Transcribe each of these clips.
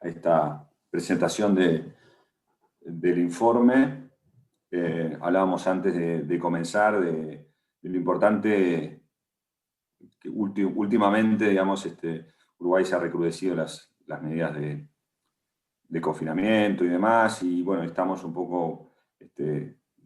esta presentación del informe. Hablábamos antes de comenzar de lo importante que últimamente, digamos, Uruguay se ha recrudecido las medidas de confinamiento y demás, y bueno, estamos un poco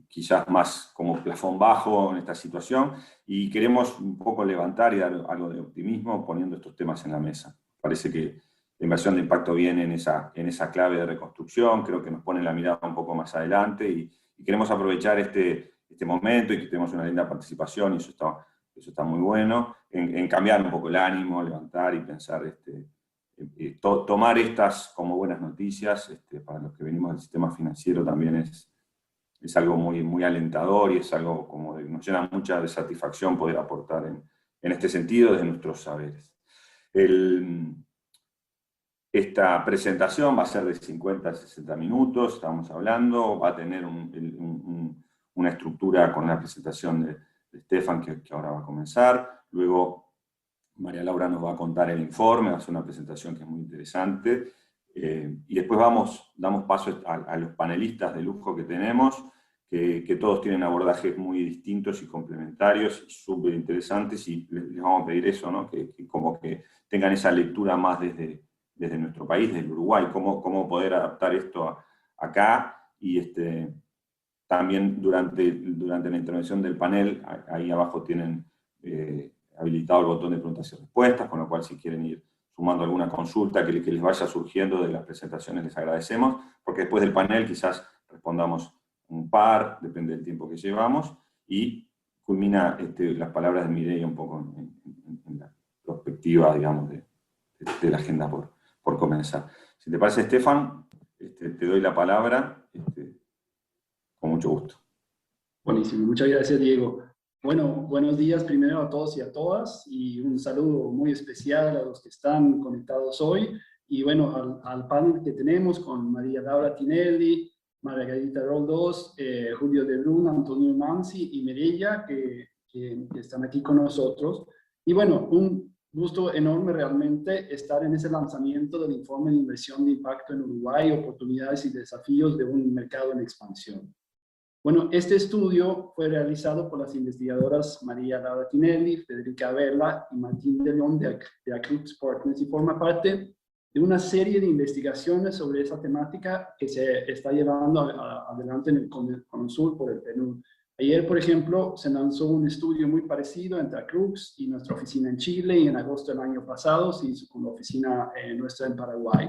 quizás más como plafón bajo en esta situación, y queremos un poco levantar y dar algo de optimismo poniendo estos temas en la mesa. Parece que la inversión de impacto viene en esa clave de reconstrucción, creo que nos pone la mirada un poco más adelante, y queremos aprovechar este momento y que tenemos una linda participación, y eso está muy bueno, en cambiar un poco el ánimo, levantar y pensar, tomar estas como buenas noticias. Para los que venimos del sistema financiero también es algo muy, muy alentador, y es algo como nos llena mucha de satisfacción poder aportar en este sentido desde nuestros saberes. Esta presentación va a ser de 50 a 60 minutos, estamos hablando, va a tener una estructura con la presentación de Stefan, que ahora va a comenzar. Luego María Laura nos va a contar el informe, va a hacer una presentación que es muy interesante. Y después damos paso a los panelistas de lujo que tenemos, que todos tienen abordajes muy distintos y complementarios, súper interesantes, y les vamos a pedir eso, ¿no? Que como que tengan esa lectura más desde nuestro país, desde Uruguay, cómo poder adaptar esto acá. Y también durante la intervención del panel, ahí abajo tienen habilitado el botón de preguntas y respuestas, con lo cual si quieren ir sumando alguna consulta que les vaya surgiendo de las presentaciones, les agradecemos, porque después del panel quizás respondamos un par, depende del tiempo que llevamos, y culmina las palabras de Mireia un poco en la perspectiva, digamos, de la agenda por comenzar. Si te parece, Stefan, te doy la palabra, con mucho gusto. Buenísimo, muchas gracias, Diego. Bueno, buenos días primero a todos y a todas, y un saludo muy especial a los que están conectados hoy, y bueno, al panel que tenemos con María Laura Tinelli, Margarita Roldós, Julio de Bruna, Antonio Manzi y Mireia, que están aquí con nosotros. Y bueno, un gusto enorme realmente estar en ese lanzamiento del informe de inversión de impacto en Uruguay, oportunidades y desafíos de un mercado en expansión. Bueno, este estudio fue realizado por las investigadoras María Laura Tinelli, Federica Vela y Martín de León de Acrux Partners, y forma parte de una serie de investigaciones sobre esa temática que se está llevando adelante en el Cono Sur por el Perú. Ayer, por ejemplo, se lanzó un estudio muy parecido entre Acrux y nuestra oficina en Chile, y en agosto del año pasado se hizo con la oficina nuestra en Paraguay.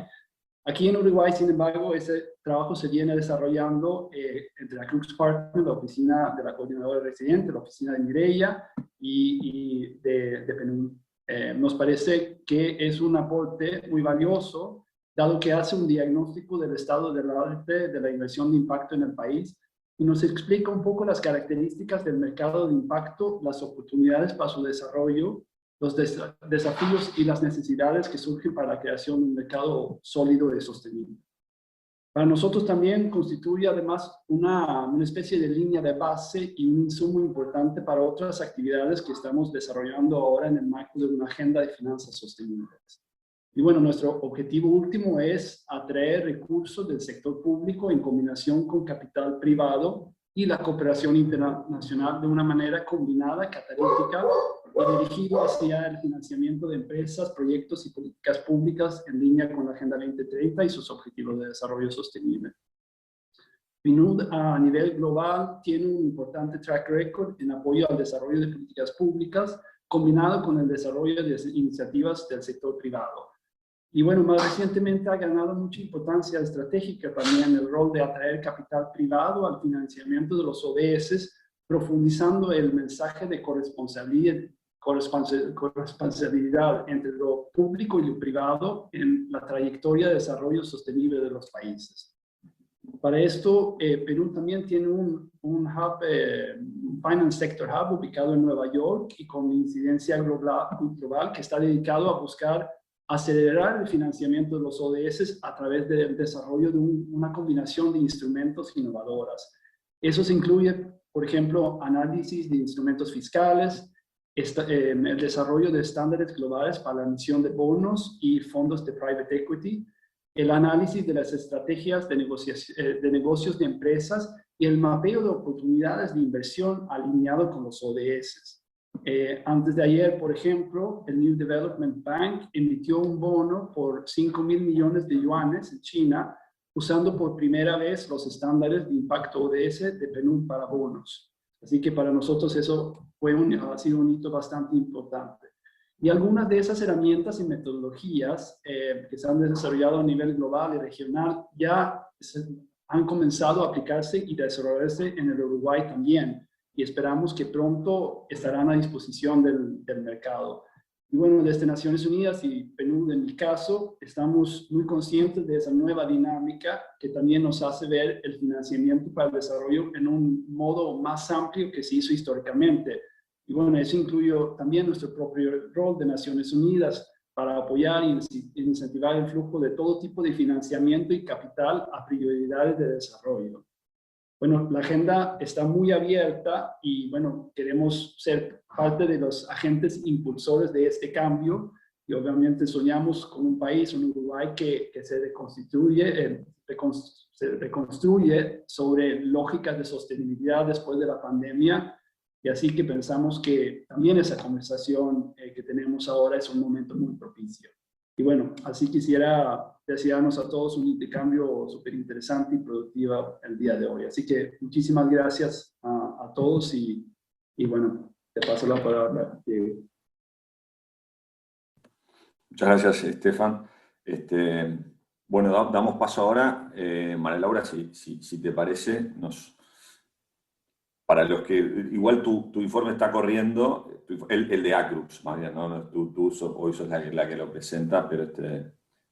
Aquí en Uruguay, sin embargo, ese trabajo se viene desarrollando entre la Crux Partners, la oficina de la coordinadora residente, la oficina de Mireia y de Penum. Nos parece que es un aporte muy valioso, dado que hace un diagnóstico del estado del arte de la inversión de impacto en el país, y nos explica un poco las características del mercado de impacto, las oportunidades para su desarrollo, los desafíos y las necesidades que surgen para la creación de un mercado sólido y sostenible. Para nosotros también constituye además una especie de línea de base y un insumo importante para otras actividades que estamos desarrollando ahora en el marco de una agenda de finanzas sostenibles. Y bueno, nuestro objetivo último es atraer recursos del sector público en combinación con capital privado y la cooperación internacional de una manera combinada, catalítica, y dirigido hacia el financiamiento de empresas, proyectos y políticas públicas en línea con la Agenda 2030 y sus objetivos de desarrollo sostenible. PNUD a nivel global tiene un importante track record en apoyo al desarrollo de políticas públicas, combinado con el desarrollo de iniciativas del sector privado. Y bueno, más recientemente ha ganado mucha importancia estratégica también el rol de atraer capital privado al financiamiento de los ODS, profundizando el mensaje de corresponsabilidad entre lo público y lo privado en la trayectoria de desarrollo sostenible de los países. Para esto, Perú también tiene un hub, un Finance Sector Hub ubicado en Nueva York y con incidencia global que está dedicado a buscar acelerar el financiamiento de los ODS a través del desarrollo de una combinación de instrumentos innovadoras. Eso se incluye, por ejemplo, análisis de instrumentos fiscales, el desarrollo de estándares globales para la emisión de bonos y fondos de private equity, el análisis de las estrategias de negocios de empresas y el mapeo de oportunidades de inversión alineado con los ODS. Antes de ayer, por ejemplo, el New Development Bank emitió un bono por 5.000 millones de yuanes en China, usando por primera vez los estándares de impacto ODS de PNUD para bonos. Así que para nosotros eso ha sido un hito bastante importante. Y algunas de esas herramientas y metodologías que se han desarrollado a nivel global y regional ya han comenzado a aplicarse y desarrollarse en el Uruguay también. Y esperamos que pronto estarán a disposición del mercado. Y bueno, desde Naciones Unidas y PNUD en mi caso, estamos muy conscientes de esa nueva dinámica que también nos hace ver el financiamiento para el desarrollo en un modo más amplio que se hizo históricamente. Y bueno, eso incluye también nuestro propio rol de Naciones Unidas para apoyar e incentivar el flujo de todo tipo de financiamiento y capital a prioridades de desarrollo. Bueno, la agenda está muy abierta y bueno, queremos ser parte de los agentes impulsores de este cambio y obviamente soñamos con un país, un Uruguay que se reconstruye sobre lógicas de sostenibilidad después de la pandemia. Y así que pensamos que también esa conversación que tenemos ahora es un momento muy propicio. Y bueno, así quisiera desearnos a todos un intercambio súper interesante y productivo el día de hoy. Así que muchísimas gracias a todos y bueno, te paso la palabra, Diego. Muchas gracias, Estefan. Bueno, damos paso ahora. María Laura, si te parece, para los que, igual tu informe está corriendo, el de Acrux, más bien, ¿no? Hoy sos la que lo presenta, pero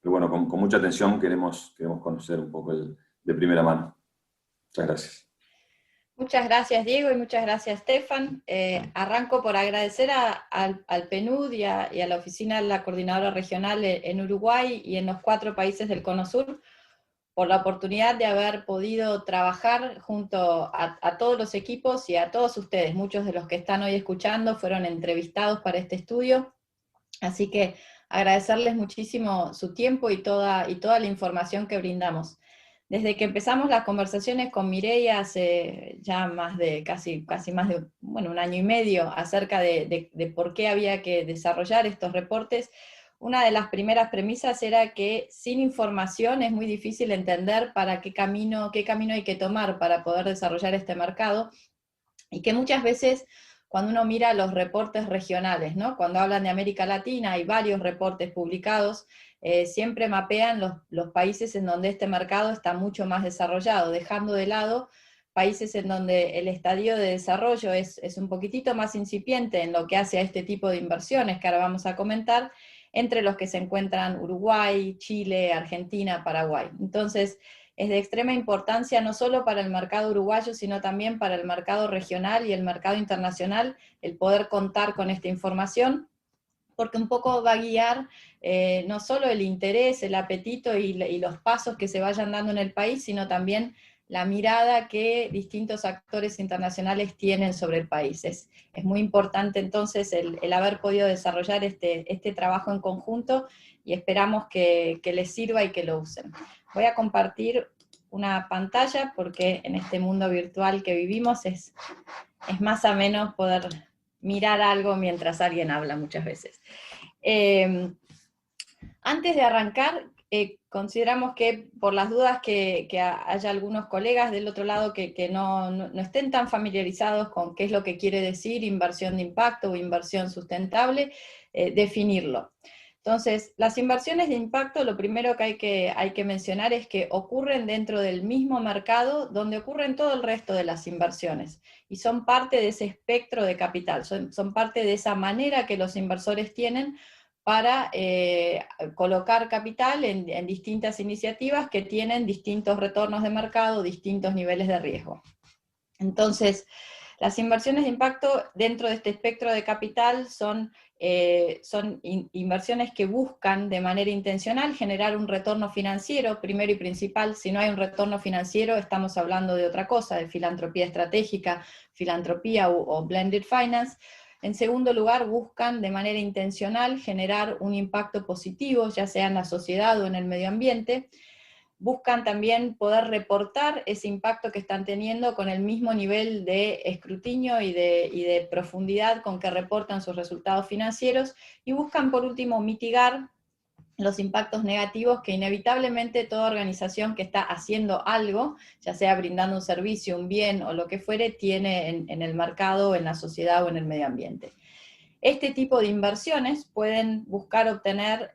bueno, con mucha atención queremos conocer un poco de primera mano. Muchas gracias. Muchas gracias, Diego, y muchas gracias, Estefan. Arranco por agradecer al PNUD y a la Oficina de la Coordinadora Regional en Uruguay y en los 4 países del Cono Sur por la oportunidad de haber podido trabajar junto a todos los equipos y a todos ustedes. Muchos de los que están hoy escuchando fueron entrevistados para este estudio, así que agradecerles muchísimo su tiempo y toda la información que brindamos. Desde que empezamos las conversaciones con Mireia hace ya casi más de un año y medio acerca de por qué había que desarrollar estos reportes, una de las primeras premisas era que sin información es muy difícil entender qué camino hay que tomar para poder desarrollar este mercado, y que muchas veces cuando uno mira los reportes regionales, ¿no? Cuando hablan de América Latina, hay varios reportes publicados, siempre mapean los países en donde este mercado está mucho más desarrollado, dejando de lado países en donde el estadio de desarrollo es un poquitito más incipiente en lo que hace a este tipo de inversiones que ahora vamos a comentar, entre los que se encuentran Uruguay, Chile, Argentina, Paraguay. Entonces, es de extrema importancia no solo para el mercado uruguayo, sino también para el mercado regional y el mercado internacional, el poder contar con esta información, porque un poco va a guiar no solo el interés, el apetito y los pasos que se vayan dando en el país, sino también la mirada que distintos actores internacionales tienen sobre el país. Es muy importante entonces el haber podido desarrollar este trabajo en conjunto, y esperamos que les sirva y que lo usen. Voy a compartir una pantalla porque en este mundo virtual que vivimos es más o menos poder mirar algo mientras alguien habla muchas veces. Antes de arrancar, consideramos que por las dudas que haya algunos colegas del otro lado que no estén tan familiarizados con qué es lo que quiere decir inversión de impacto o inversión sustentable, definirlo. Entonces, las inversiones de impacto, lo primero que hay que mencionar es que ocurren dentro del mismo mercado donde ocurren todo el resto de las inversiones, y son parte de ese espectro de capital, son parte de esa manera que los inversores tienen para colocar capital en distintas iniciativas que tienen distintos retornos de mercado, distintos niveles de riesgo. Entonces, las inversiones de impacto dentro de este espectro de capital son inversiones que buscan de manera intencional generar un retorno financiero, primero y principal. Si no hay un retorno financiero, estamos hablando de otra cosa, de filantropía estratégica, filantropía o blended finance. En segundo lugar, buscan de manera intencional generar un impacto positivo, ya sea en la sociedad o en el medio ambiente. Buscan también poder reportar ese impacto que están teniendo con el mismo nivel de escrutinio y de profundidad con que reportan sus resultados financieros, y buscan por último mitigar los impactos negativos que inevitablemente toda organización que está haciendo algo, ya sea brindando un servicio, un bien o lo que fuere, tiene en el mercado, en la sociedad o en el medio ambiente. Este tipo de inversiones pueden buscar obtener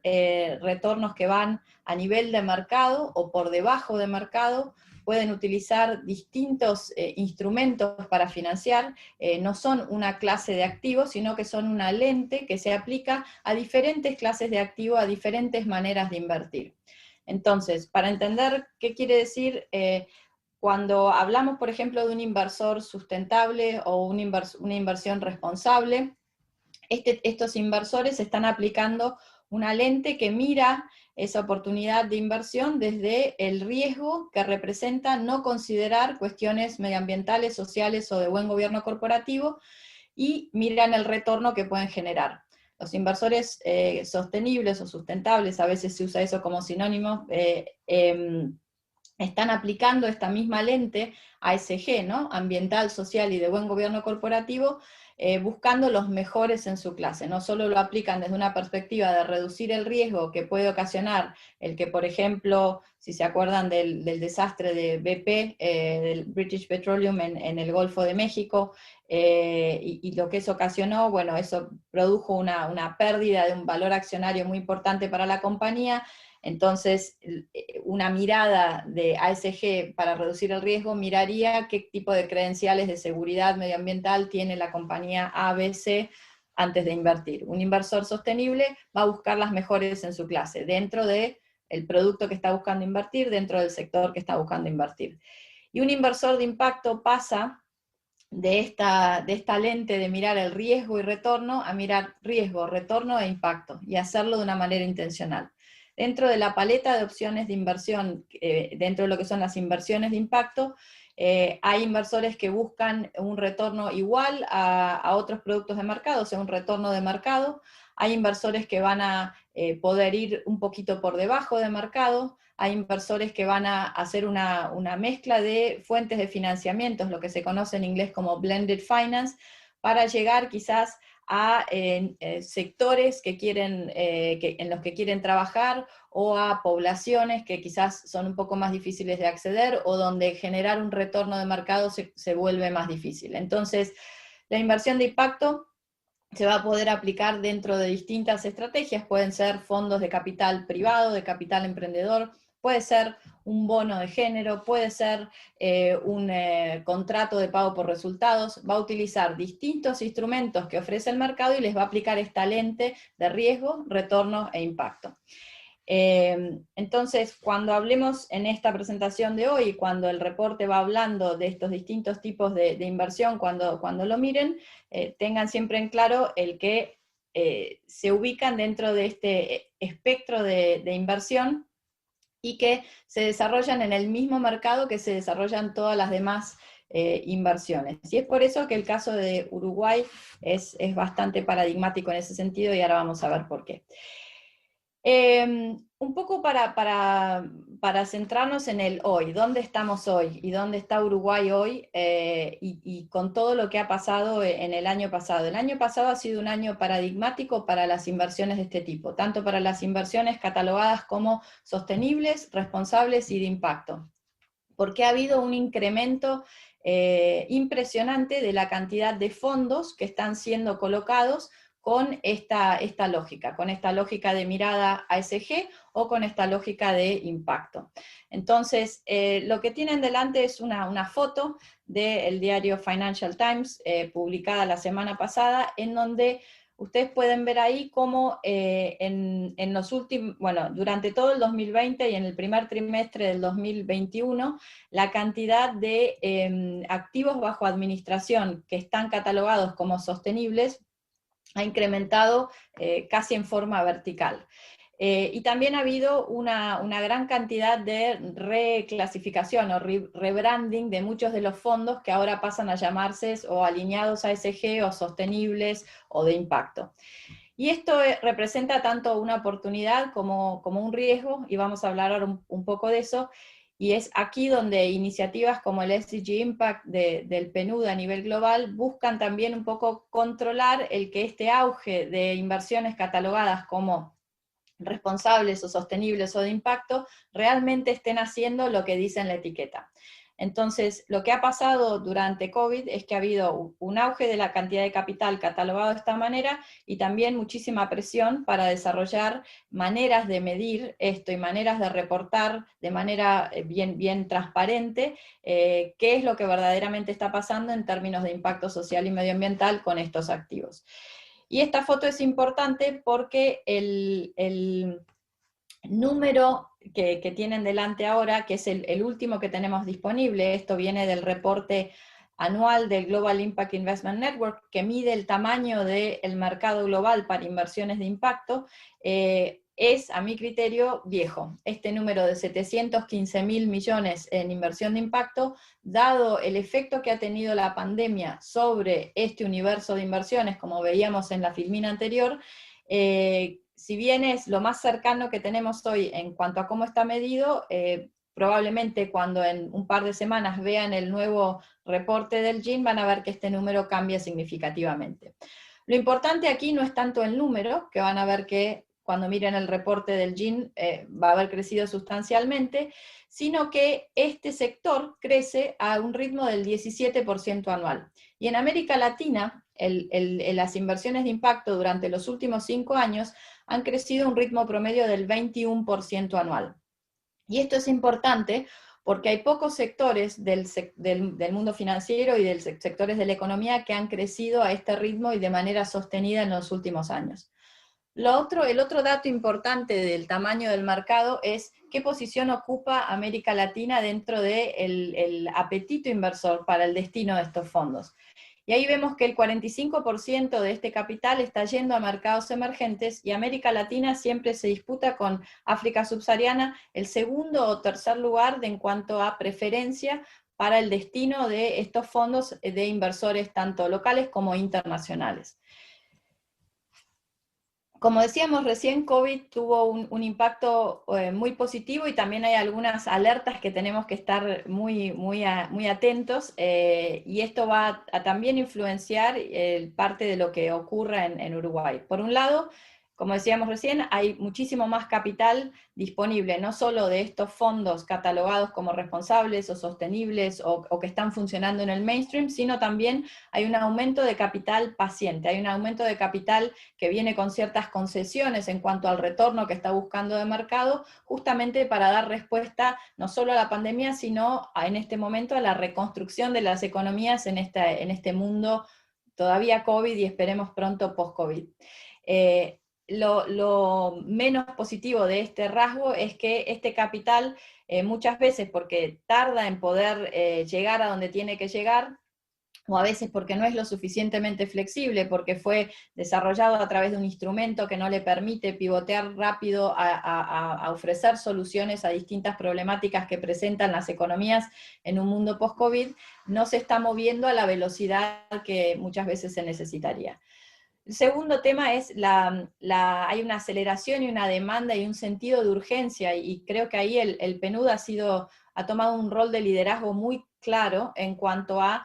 retornos que van a nivel de mercado o por debajo de mercado, pueden utilizar distintos instrumentos para financiar, no son una clase de activos, sino que son una lente que se aplica a diferentes clases de activos, a diferentes maneras de invertir. Entonces, para entender qué quiere decir, cuando hablamos, por ejemplo, de un inversor sustentable o una inversión responsable, estos inversores están aplicando una lente que mira esa oportunidad de inversión desde el riesgo que representa no considerar cuestiones medioambientales, sociales o de buen gobierno corporativo, y miran el retorno que pueden generar. Los inversores sostenibles o sustentables, a veces se usa eso como sinónimo, están aplicando esta misma lente ASG, ¿no? Ambiental, social y de buen gobierno corporativo, buscando los mejores en su clase. No solo lo aplican desde una perspectiva de reducir el riesgo que puede ocasionar el que, por ejemplo, si se acuerdan del desastre de BP, del British Petroleum en el Golfo de México, y lo que eso ocasionó, bueno, eso produjo una pérdida de un valor accionario muy importante para la compañía. Entonces, una mirada de ASG para reducir el riesgo miraría qué tipo de credenciales de seguridad medioambiental tiene la compañía ABC antes de invertir. Un inversor sostenible va a buscar las mejores en su clase, dentro del producto que está buscando invertir, dentro del sector que está buscando invertir. Y un inversor de impacto pasa de esta lente de mirar el riesgo y retorno a mirar riesgo, retorno e impacto, y hacerlo de una manera intencional. Dentro de la paleta de opciones de inversión, dentro de lo que son las inversiones de impacto, hay inversores que buscan un retorno igual a otros productos de mercado, o sea, un retorno de mercado. Hay inversores que van a poder ir un poquito por debajo de mercado. Hay inversores que van a hacer una mezcla de fuentes de financiamiento, lo que se conoce en inglés como blended finance, para llegar quizás a sectores que quieren, en los que quieren trabajar, o a poblaciones que quizás son un poco más difíciles de acceder, o donde generar un retorno de mercado se vuelve más difícil. Entonces, la inversión de impacto se va a poder aplicar dentro de distintas estrategias. Pueden ser fondos de capital privado, de capital emprendedor, puede ser un bono de género, puede ser un contrato de pago por resultados. Va a utilizar distintos instrumentos que ofrece el mercado y les va a aplicar esta lente de riesgo, retorno e impacto. Entonces, cuando hablemos en esta presentación de hoy, cuando el reporte va hablando de estos distintos tipos de inversión, cuando lo miren, tengan siempre en claro el que se ubican dentro de este espectro de inversión, y que se desarrollan en el mismo mercado que se desarrollan todas las demás inversiones. Y es por eso que el caso de Uruguay es bastante paradigmático en ese sentido, y ahora vamos a ver por qué. Un poco para centrarnos en el hoy, dónde estamos hoy y dónde está Uruguay hoy, y con todo lo que ha pasado en el año pasado. El año pasado ha sido un año paradigmático para las inversiones de este tipo, tanto para las inversiones catalogadas como sostenibles, responsables y de impacto, porque ha habido un incremento impresionante de la cantidad de fondos que están siendo colocados con esta lógica de mirada ASG o con esta lógica de impacto. Entonces, lo que tienen delante es una foto del diario Financial Times, publicada la semana pasada, en donde ustedes pueden ver ahí cómo en los últimos, durante todo el 2020 y en el primer trimestre del 2021, la cantidad de activos bajo administración que están catalogados como sostenibles ha incrementado casi en forma vertical. Y también ha habido una gran cantidad de reclasificación o rebranding de muchos de los fondos que ahora pasan a llamarse o alineados a ESG o sostenibles o de impacto. Y esto representa tanto una oportunidad como un riesgo, y vamos a hablar ahora un poco de eso, y es aquí donde iniciativas como el SDG Impact del PNUD a nivel global buscan también un poco controlar el que este auge de inversiones catalogadas como responsables o sostenibles o de impacto realmente estén haciendo lo que dice en la etiqueta. Entonces, lo que ha pasado durante COVID es que ha habido un auge de la cantidad de capital catalogado de esta manera y también muchísima presión para desarrollar maneras de medir esto y maneras de reportar de manera bien transparente qué es lo que verdaderamente está pasando en términos de impacto social y medioambiental con estos activos. Y esta foto es importante porque el número que tienen delante ahora, que es el último que tenemos disponible, esto viene del reporte anual del Global Impact Investment Network, que mide el tamaño del mercado global para inversiones de impacto, es, a mi criterio, viejo. Este número de 715.000 millones en inversión de impacto, dado el efecto que ha tenido la pandemia sobre este universo de inversiones, como veíamos en la filmina anterior, si bien es lo más cercano que tenemos hoy en cuanto a cómo está medido, probablemente cuando en un par de semanas vean el nuevo reporte del GIN van a ver que este número cambia significativamente. Lo importante aquí no es tanto el número, que van a ver que cuando miren el reporte del GIN va a haber crecido sustancialmente, sino que este sector crece a un ritmo del 17% anual. Y en América Latina, las inversiones de impacto durante los últimos 5 años han crecido a un ritmo promedio del 21% anual. Y esto es importante porque hay pocos sectores del mundo financiero y de sectores de la economía que han crecido a este ritmo y de manera sostenida en los últimos años. El otro dato importante del tamaño del mercado es qué posición ocupa América Latina dentro del apetito inversor para el destino de estos fondos. Y ahí vemos que el 45% de este capital está yendo a mercados emergentes y América Latina siempre se disputa con África subsahariana el segundo o tercer lugar en cuanto a preferencia para el destino de estos fondos de inversores tanto locales como internacionales. Como decíamos recién, COVID tuvo un impacto muy positivo y también hay algunas alertas que tenemos que estar muy atentos y esto va a también influenciar parte de lo que ocurra en Uruguay. Por un lado, como decíamos recién, hay muchísimo más capital disponible, no solo de estos fondos catalogados como responsables o sostenibles o que están funcionando en el mainstream, sino también hay un aumento de capital paciente, hay un aumento de capital que viene con ciertas concesiones en cuanto al retorno que está buscando de mercado, justamente para dar respuesta no solo a la pandemia, sino en este momento a la reconstrucción de las economías en este mundo todavía COVID y esperemos pronto post-COVID. Lo menos positivo de este rasgo es que este capital muchas veces, porque tarda en poder llegar a donde tiene que llegar, o a veces porque no es lo suficientemente flexible, porque fue desarrollado a través de un instrumento que no le permite pivotear rápido a ofrecer soluciones a distintas problemáticas que presentan las economías en un mundo post-COVID, no se está moviendo a la velocidad que muchas veces se necesitaría. El segundo tema es hay una aceleración y una demanda y un sentido de urgencia, y creo que ahí el PNUD ha tomado un rol de liderazgo muy claro en cuanto a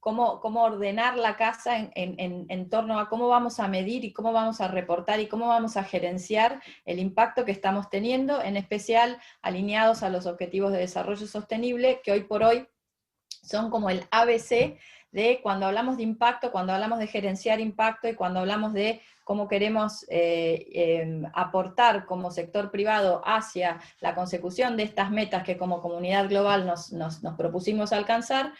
cómo ordenar la casa en torno a cómo vamos a medir y cómo vamos a reportar y cómo vamos a gerenciar el impacto que estamos teniendo, en especial alineados a los Objetivos de Desarrollo Sostenible, que hoy por hoy son como el ABC de cuando hablamos de impacto, cuando hablamos de gerenciar impacto y cuando hablamos de cómo queremos aportar como sector privado hacia la consecución de estas metas que como comunidad global nos propusimos alcanzar,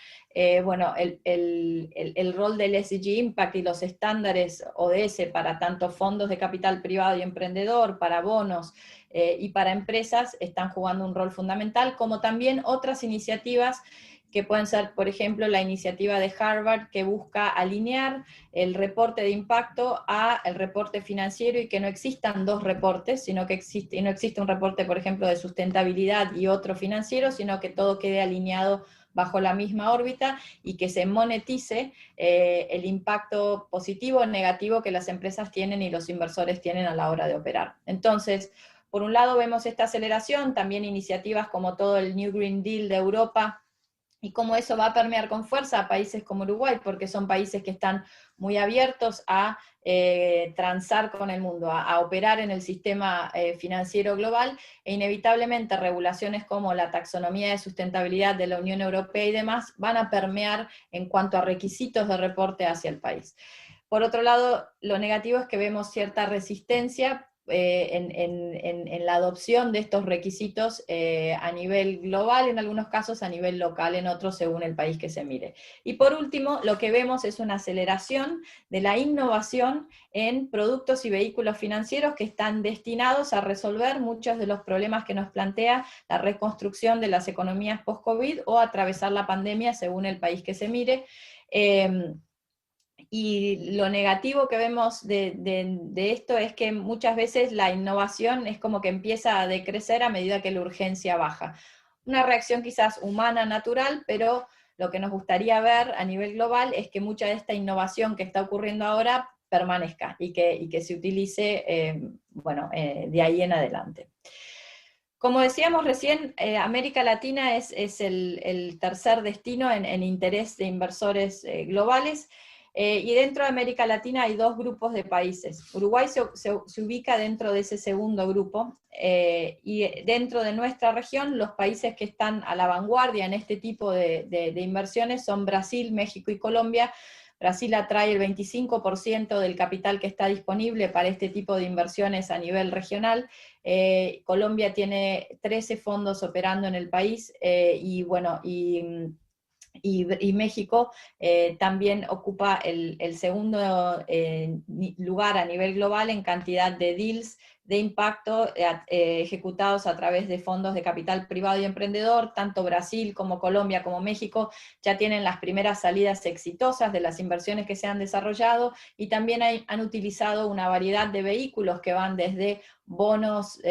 bueno, el rol del SDG Impact y los estándares ODS para tanto fondos de capital privado y emprendedor, para bonos y para empresas están jugando un rol fundamental, como también otras iniciativas que pueden ser, por ejemplo, la iniciativa de Harvard que busca alinear el reporte de impacto al reporte financiero y que no existan dos reportes, sino que no existe un reporte, por ejemplo, de sustentabilidad y otro financiero, sino que todo quede alineado bajo la misma órbita y que se monetice el impacto positivo o negativo que las empresas tienen y los inversores tienen a la hora de operar. Entonces, por un lado vemos esta aceleración, también iniciativas como todo el New Green Deal de Europa, y cómo eso va a permear con fuerza a países como Uruguay, porque son países que están muy abiertos a transar con el mundo, a operar en el sistema financiero global, e inevitablemente regulaciones como la taxonomía de sustentabilidad de la Unión Europea y demás van a permear en cuanto a requisitos de reporte hacia el país. Por otro lado, lo negativo es que vemos cierta resistencia en la adopción de estos requisitos a nivel global, en algunos casos a nivel local, en otros según el país que se mire. Y por último, lo que vemos es una aceleración de la innovación en productos y vehículos financieros que están destinados a resolver muchos de los problemas que nos plantea la reconstrucción de las economías post-COVID o atravesar la pandemia según el país que se mire. Y lo negativo que vemos de esto es que muchas veces la innovación es como que empieza a decrecer a medida que la urgencia baja. Una reacción quizás humana, natural, pero lo que nos gustaría ver a nivel global es que mucha de esta innovación que está ocurriendo ahora permanezca y que se utilice de ahí en adelante. Como decíamos recién, América Latina es el tercer destino en interés de inversores globales. Y dentro de América Latina hay dos grupos de países. Uruguay se ubica dentro de ese segundo grupo, y dentro de nuestra región los países que están a la vanguardia en este tipo de inversiones son Brasil, México y Colombia. Brasil atrae el 25% del capital que está disponible para este tipo de inversiones a nivel regional. Colombia tiene 13 fondos operando en el país, y México también ocupa el segundo lugar a nivel global en cantidad de deals de impacto ejecutados a través de fondos de capital privado y emprendedor. Tanto Brasil como Colombia como México ya tienen las primeras salidas exitosas de las inversiones que se han desarrollado, y también han utilizado una variedad de vehículos que van desde bonos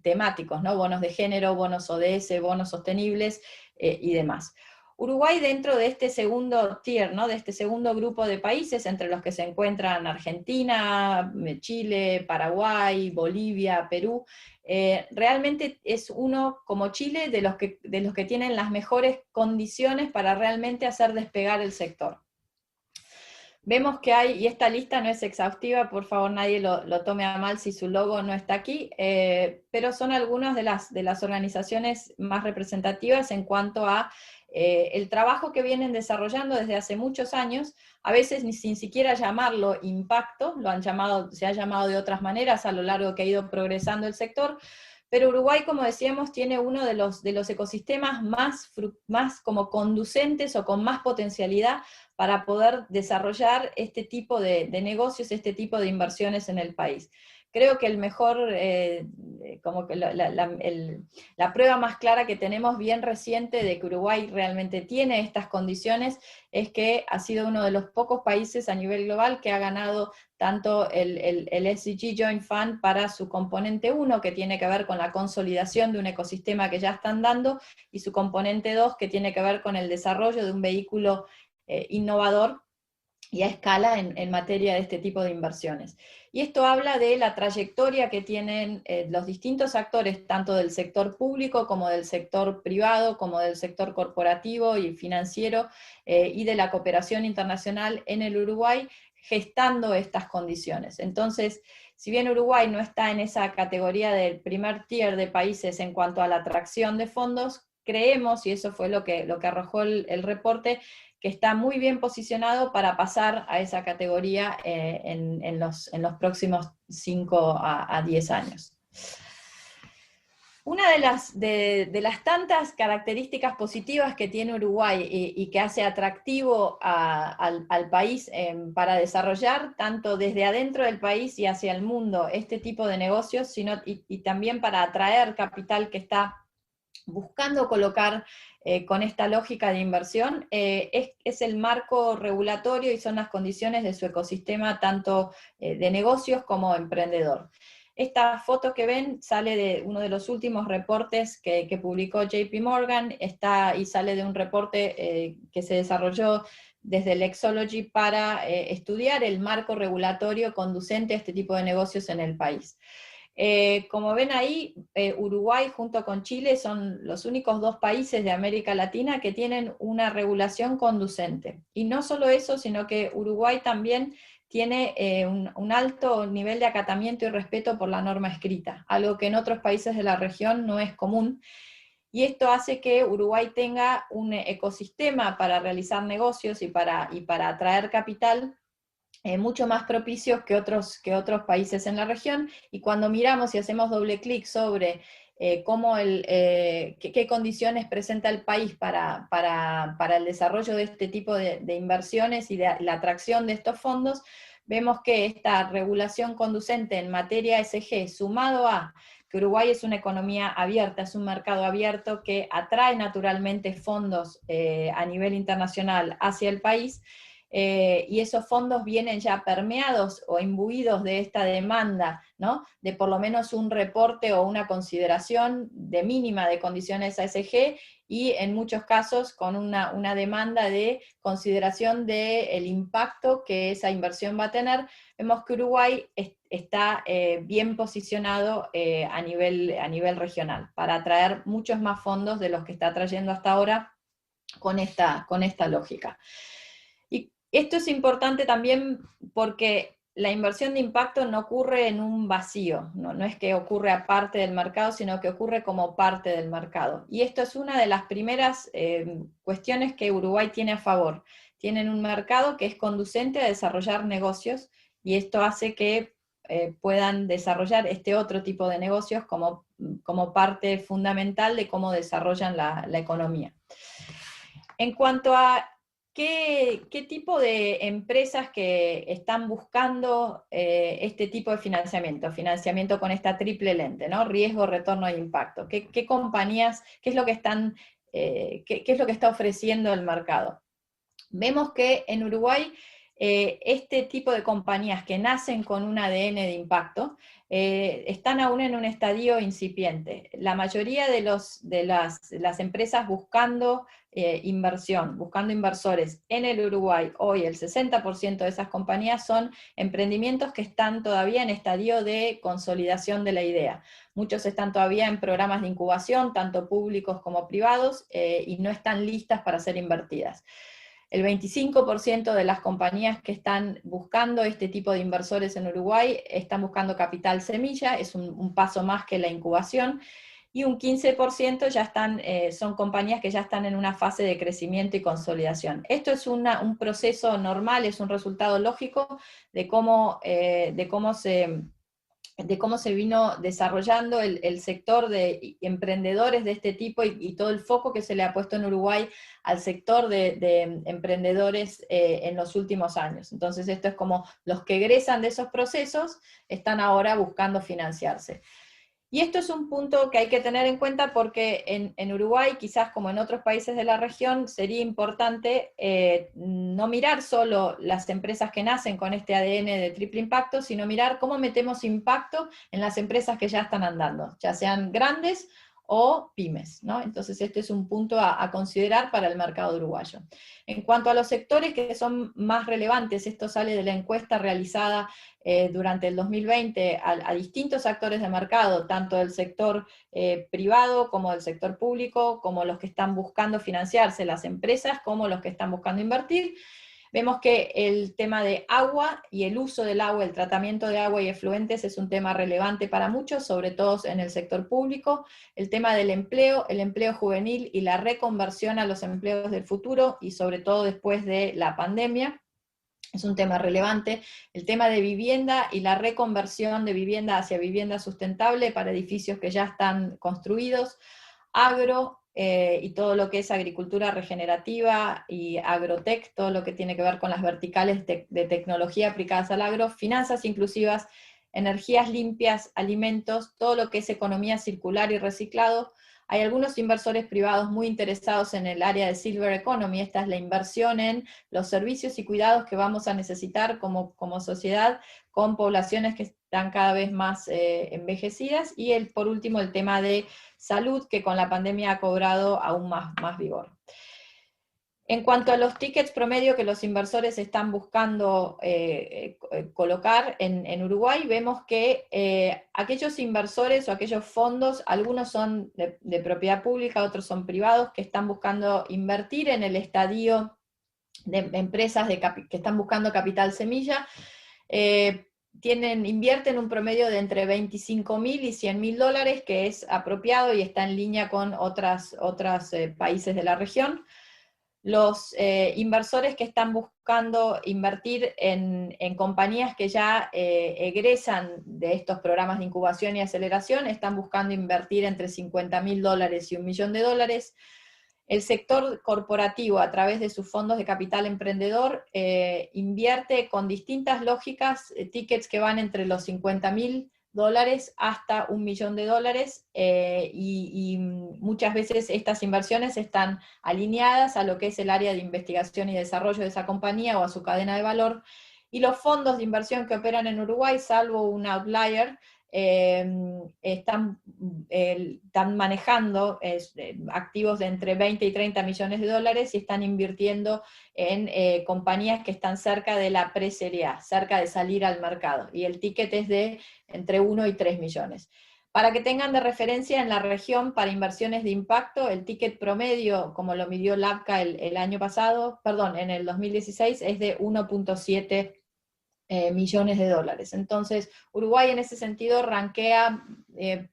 temáticos, ¿no? Bonos de género, bonos ODS, bonos sostenibles, y demás. Uruguay dentro de este segundo tier, ¿no? De este segundo grupo de países, entre los que se encuentran Argentina, Chile, Paraguay, Bolivia, Perú, realmente es uno, como Chile, de los que tienen las mejores condiciones para realmente hacer despegar el sector. Vemos que hay, y esta lista no es exhaustiva, por favor nadie lo tome a mal si su logo no está aquí, pero son algunas de las organizaciones más representativas en cuanto a el trabajo que vienen desarrollando desde hace muchos años, a veces sin siquiera llamarlo impacto, se ha llamado de otras maneras a lo largo que ha ido progresando el sector. Pero Uruguay, como decíamos, tiene uno de los ecosistemas más como conducentes o con más potencialidad para poder desarrollar este tipo de negocios, este tipo de inversiones en el país. Creo que el mejor, como que la prueba más clara que tenemos bien reciente de que Uruguay realmente tiene estas condiciones es que ha sido uno de los pocos países a nivel global que ha ganado tanto el SDG Joint Fund para su componente 1, que tiene que ver con la consolidación de un ecosistema que ya están dando, y su componente 2, que tiene que ver con el desarrollo de un vehículo innovador y a escala en materia de este tipo de inversiones. Y esto habla de la trayectoria que tienen los distintos actores, tanto del sector público como del sector privado, como del sector corporativo y financiero, y de la cooperación internacional en el Uruguay, gestando estas condiciones. Entonces, si bien Uruguay no está en esa categoría del primer tier de países en cuanto a la atracción de fondos, creemos, y eso fue lo que arrojó el reporte, que está muy bien posicionado para pasar a esa categoría en los próximos 5 a 10 años. Una de las tantas características positivas que tiene Uruguay y que hace atractivo al país para desarrollar, tanto desde adentro del país y hacia el mundo, este tipo de negocios, y también para atraer capital que está buscando colocar con esta lógica de inversión, es el marco regulatorio y son las condiciones de su ecosistema, tanto de negocios como emprendedor. Esta foto que ven sale de uno de los últimos reportes que publicó JP Morgan, y sale de un reporte que se desarrolló desde Lexology para estudiar el marco regulatorio conducente a este tipo de negocios en el país. Como ven ahí, Uruguay junto con Chile son los únicos 2 países de América Latina que tienen una regulación conducente. Y no solo eso, sino que Uruguay también tiene un alto nivel de acatamiento y respeto por la norma escrita, algo que en otros países de la región no es común. Y esto hace que Uruguay tenga un ecosistema para realizar negocios y para atraer capital mucho más propicios que otros países en la región, y cuando miramos y hacemos doble clic sobre qué condiciones presenta el país para el desarrollo de este tipo de inversiones y de la atracción de estos fondos, vemos que esta regulación conducente en materia ESG, sumado a que Uruguay es una economía abierta, es un mercado abierto que atrae naturalmente fondos a nivel internacional hacia el país, y esos fondos vienen ya permeados o imbuidos de esta demanda, ¿no? De por lo menos un reporte o una consideración de mínima de condiciones ESG, y en muchos casos con una demanda de consideración del impacto que esa inversión va a tener. Vemos que Uruguay está bien posicionado a nivel regional para atraer muchos más fondos de los que está trayendo hasta ahora con esta lógica. Y esto es importante también porque la inversión de impacto no ocurre en un vacío, no es que ocurre aparte del mercado, sino que ocurre como parte del mercado. Y esto es una de las primeras cuestiones que Uruguay tiene a favor. Tienen un mercado que es conducente a desarrollar negocios, y esto hace que puedan desarrollar este otro tipo de negocios como parte fundamental de cómo desarrollan la economía. En cuanto a ¿qué tipo de empresas que están buscando este tipo de financiamiento? Financiamiento con esta triple lente, ¿no? Riesgo, retorno e impacto. ¿Qué compañías, qué es lo que está ofreciendo el mercado? Vemos que en Uruguay este tipo de compañías que nacen con un ADN de impacto están aún en un estadio incipiente. La mayoría de las empresas buscando inversión, buscando inversores en el Uruguay, hoy el 60% de esas compañías son emprendimientos que están todavía en estadio de consolidación de la idea. Muchos están todavía en programas de incubación, tanto públicos como privados, y no están listas para ser invertidas. El 25% de las compañías que están buscando este tipo de inversores en Uruguay están buscando capital semilla, es un paso más que la incubación, y un 15% ya son compañías que ya están en una fase de crecimiento y consolidación. Esto es un proceso normal, es un resultado lógico de cómo se vino desarrollando el sector de emprendedores de este tipo, y todo el foco que se le ha puesto en Uruguay al sector de emprendedores en los últimos años. Entonces esto es como los que egresan de esos procesos están ahora buscando financiarse. Y esto es un punto que hay que tener en cuenta porque en Uruguay, quizás como en otros países de la región, sería importante no mirar solo las empresas que nacen con este ADN de triple impacto, sino mirar cómo metemos impacto en las empresas que ya están andando, ya sean grandes o pymes, ¿no? Entonces este es un punto a considerar para el mercado uruguayo. En cuanto a los sectores que son más relevantes, esto sale de la encuesta realizada durante el 2020 a distintos actores de mercado, tanto del sector privado como del sector público, como los que están buscando financiarse, las empresas, como los que están buscando invertir. Vemos que el tema de agua y el uso del agua, el tratamiento de agua y efluentes es un tema relevante para muchos, sobre todo en el sector público. El tema del empleo, el empleo juvenil y la reconversión a los empleos del futuro, y sobre todo después de la pandemia, es un tema relevante. El tema de vivienda y la reconversión de vivienda hacia vivienda sustentable para edificios que ya están construidos. Agro, y todo lo que es agricultura regenerativa y agrotech, todo lo que tiene que ver con las verticales de tecnología aplicadas al agro, finanzas inclusivas, energías limpias, alimentos, todo lo que es economía circular y reciclado, hay algunos inversores privados muy interesados en el área de Silver Economy. Esta es la inversión en los servicios y cuidados que vamos a necesitar como sociedad, con poblaciones que están cada vez más envejecidas, y por último el tema de salud, que con la pandemia ha cobrado aún más vigor. En cuanto a los tickets promedio que los inversores están buscando colocar en Uruguay, vemos que aquellos inversores o aquellos fondos, algunos son de propiedad pública, otros son privados, que están buscando invertir en el estadio de empresas que están buscando capital semilla, invierten un promedio de entre $25.000 y $100.000, que es apropiado y está en línea con otros países de la región. Los inversores que están buscando invertir en compañías que ya egresan de estos programas de incubación y aceleración, están buscando invertir entre $50.000 y $1 millón. El sector corporativo, a través de sus fondos de capital emprendedor, invierte con distintas lógicas, tickets que van entre los $50.000 hasta $1 millón, y muchas veces estas inversiones están alineadas a lo que es el área de investigación y desarrollo de esa compañía o a su cadena de valor, y los fondos de inversión que operan en Uruguay, salvo un outlier, están manejando activos de entre 20 y 30 millones de dólares y están invirtiendo en compañías que están cerca de la pre-serie A, cerca de salir al mercado, y el ticket es de entre 1 y 3 millones. Para que tengan de referencia, en la región, para inversiones de impacto, el ticket promedio, como lo midió LABCA el año pasado, en el 2016, es de 1.7 millones de dólares. Entonces, Uruguay en ese sentido rankea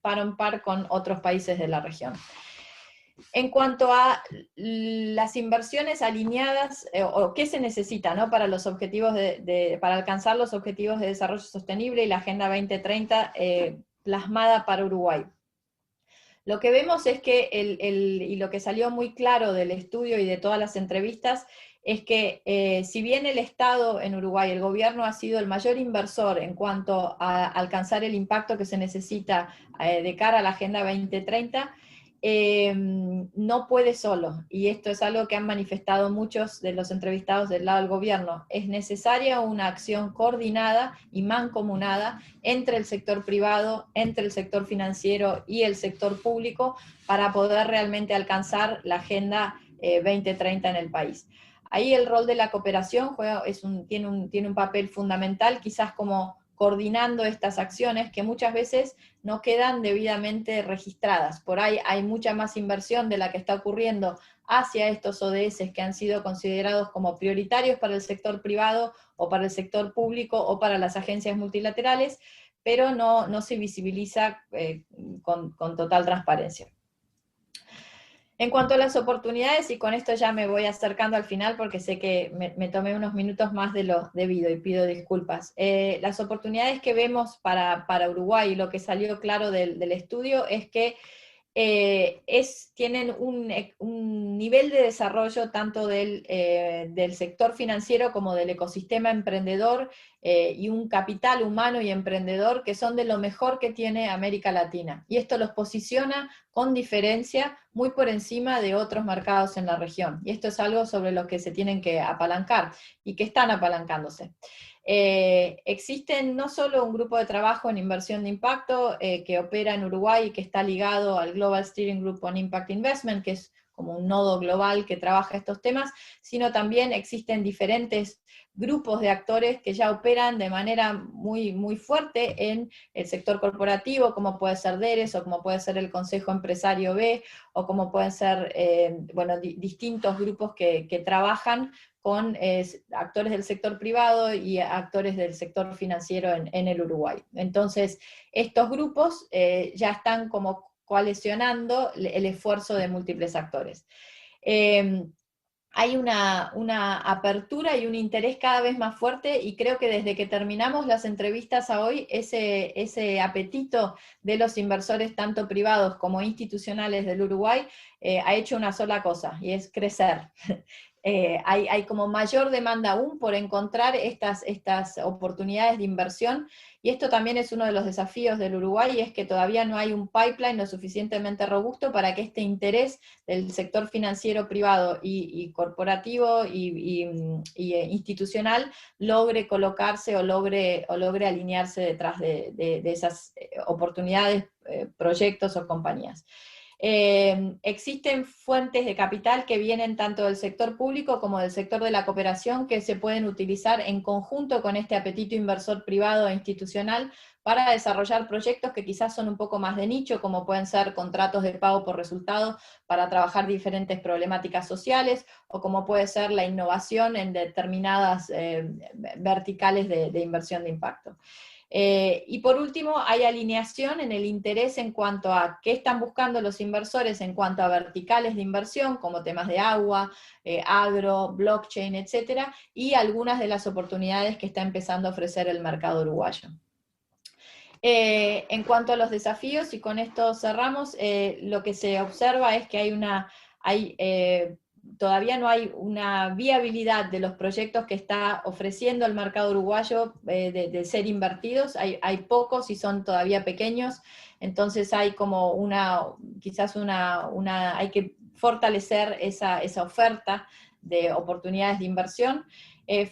par en par con otros países de la región. En cuanto a las inversiones alineadas, o qué se necesita, ¿no?, para los objetivos para alcanzar los objetivos de desarrollo sostenible y la Agenda 2030 plasmada para Uruguay. Lo que vemos es que, y lo que salió muy claro del estudio y de todas las entrevistas, es que si bien el Estado en Uruguay, el gobierno, ha sido el mayor inversor en cuanto a alcanzar el impacto que se necesita de cara a la Agenda 2030, no puede solo, y esto es algo que han manifestado muchos de los entrevistados del lado del gobierno. Es necesaria una acción coordinada y mancomunada entre el sector privado, entre el sector financiero y el sector público para poder realmente alcanzar la Agenda 2030 en el país. Ahí el rol de la cooperación tiene un papel fundamental, quizás como coordinando estas acciones que muchas veces no quedan debidamente registradas. Por ahí hay mucha más inversión de la que está ocurriendo hacia estos ODS que han sido considerados como prioritarios para el sector privado o para el sector público o para las agencias multilaterales, pero no se visibiliza con total transparencia. En cuanto a las oportunidades, y con esto ya me voy acercando al final porque sé que me tomé unos minutos más de lo debido y pido disculpas. Las oportunidades que vemos para Uruguay, y lo que salió claro del estudio, es que tienen un nivel de desarrollo tanto del sector financiero como del ecosistema emprendedor, y un capital humano y emprendedor que son de lo mejor que tiene América Latina. Y esto los posiciona con diferencia muy por encima de otros mercados en la región. Y esto es algo sobre lo que se tienen que apalancar y que están apalancándose. Existen no solo un grupo de trabajo en inversión de impacto que opera en Uruguay y que está ligado al Global Steering Group on Impact Investment, que es como un nodo global que trabaja estos temas, sino también existen diferentes grupos de actores que ya operan de manera muy fuerte en el sector corporativo, como puede ser DERES, o como puede ser el Consejo Empresario B, o como pueden ser distintos grupos que trabajan con actores del sector privado y actores del sector financiero en el Uruguay. Entonces, estos grupos ya están como coalicionando el esfuerzo de múltiples actores. Hay una apertura y un interés cada vez más fuerte, y creo que desde que terminamos las entrevistas a hoy, ese apetito de los inversores, tanto privados como institucionales del Uruguay, ha hecho una sola cosa, y es crecer. hay como mayor demanda aún por encontrar estas oportunidades de inversión, y esto también es uno de los desafíos del Uruguay, y es que todavía no hay un pipeline lo suficientemente robusto para que este interés del sector financiero privado y corporativo y institucional logre colocarse o logre alinearse detrás de esas oportunidades, proyectos o compañías. Existen fuentes de capital que vienen tanto del sector público como del sector de la cooperación, que se pueden utilizar en conjunto con este apetito inversor privado e institucional para desarrollar proyectos que quizás son un poco más de nicho, como pueden ser contratos de pago por resultados para trabajar diferentes problemáticas sociales, o como puede ser la innovación en determinadas verticales de inversión de impacto. Y por último, hay alineación en el interés en cuanto a qué están buscando los inversores en cuanto a verticales de inversión, como temas de agua, agro, blockchain, etcétera, y algunas de las oportunidades que está empezando a ofrecer el mercado uruguayo. En cuanto a los desafíos, y con esto cerramos, lo que se observa es que todavía no hay una viabilidad de los proyectos que está ofreciendo el mercado uruguayo de ser invertidos. Hay pocos y son todavía pequeños, entonces hay como hay que fortalecer esa oferta de oportunidades de inversión.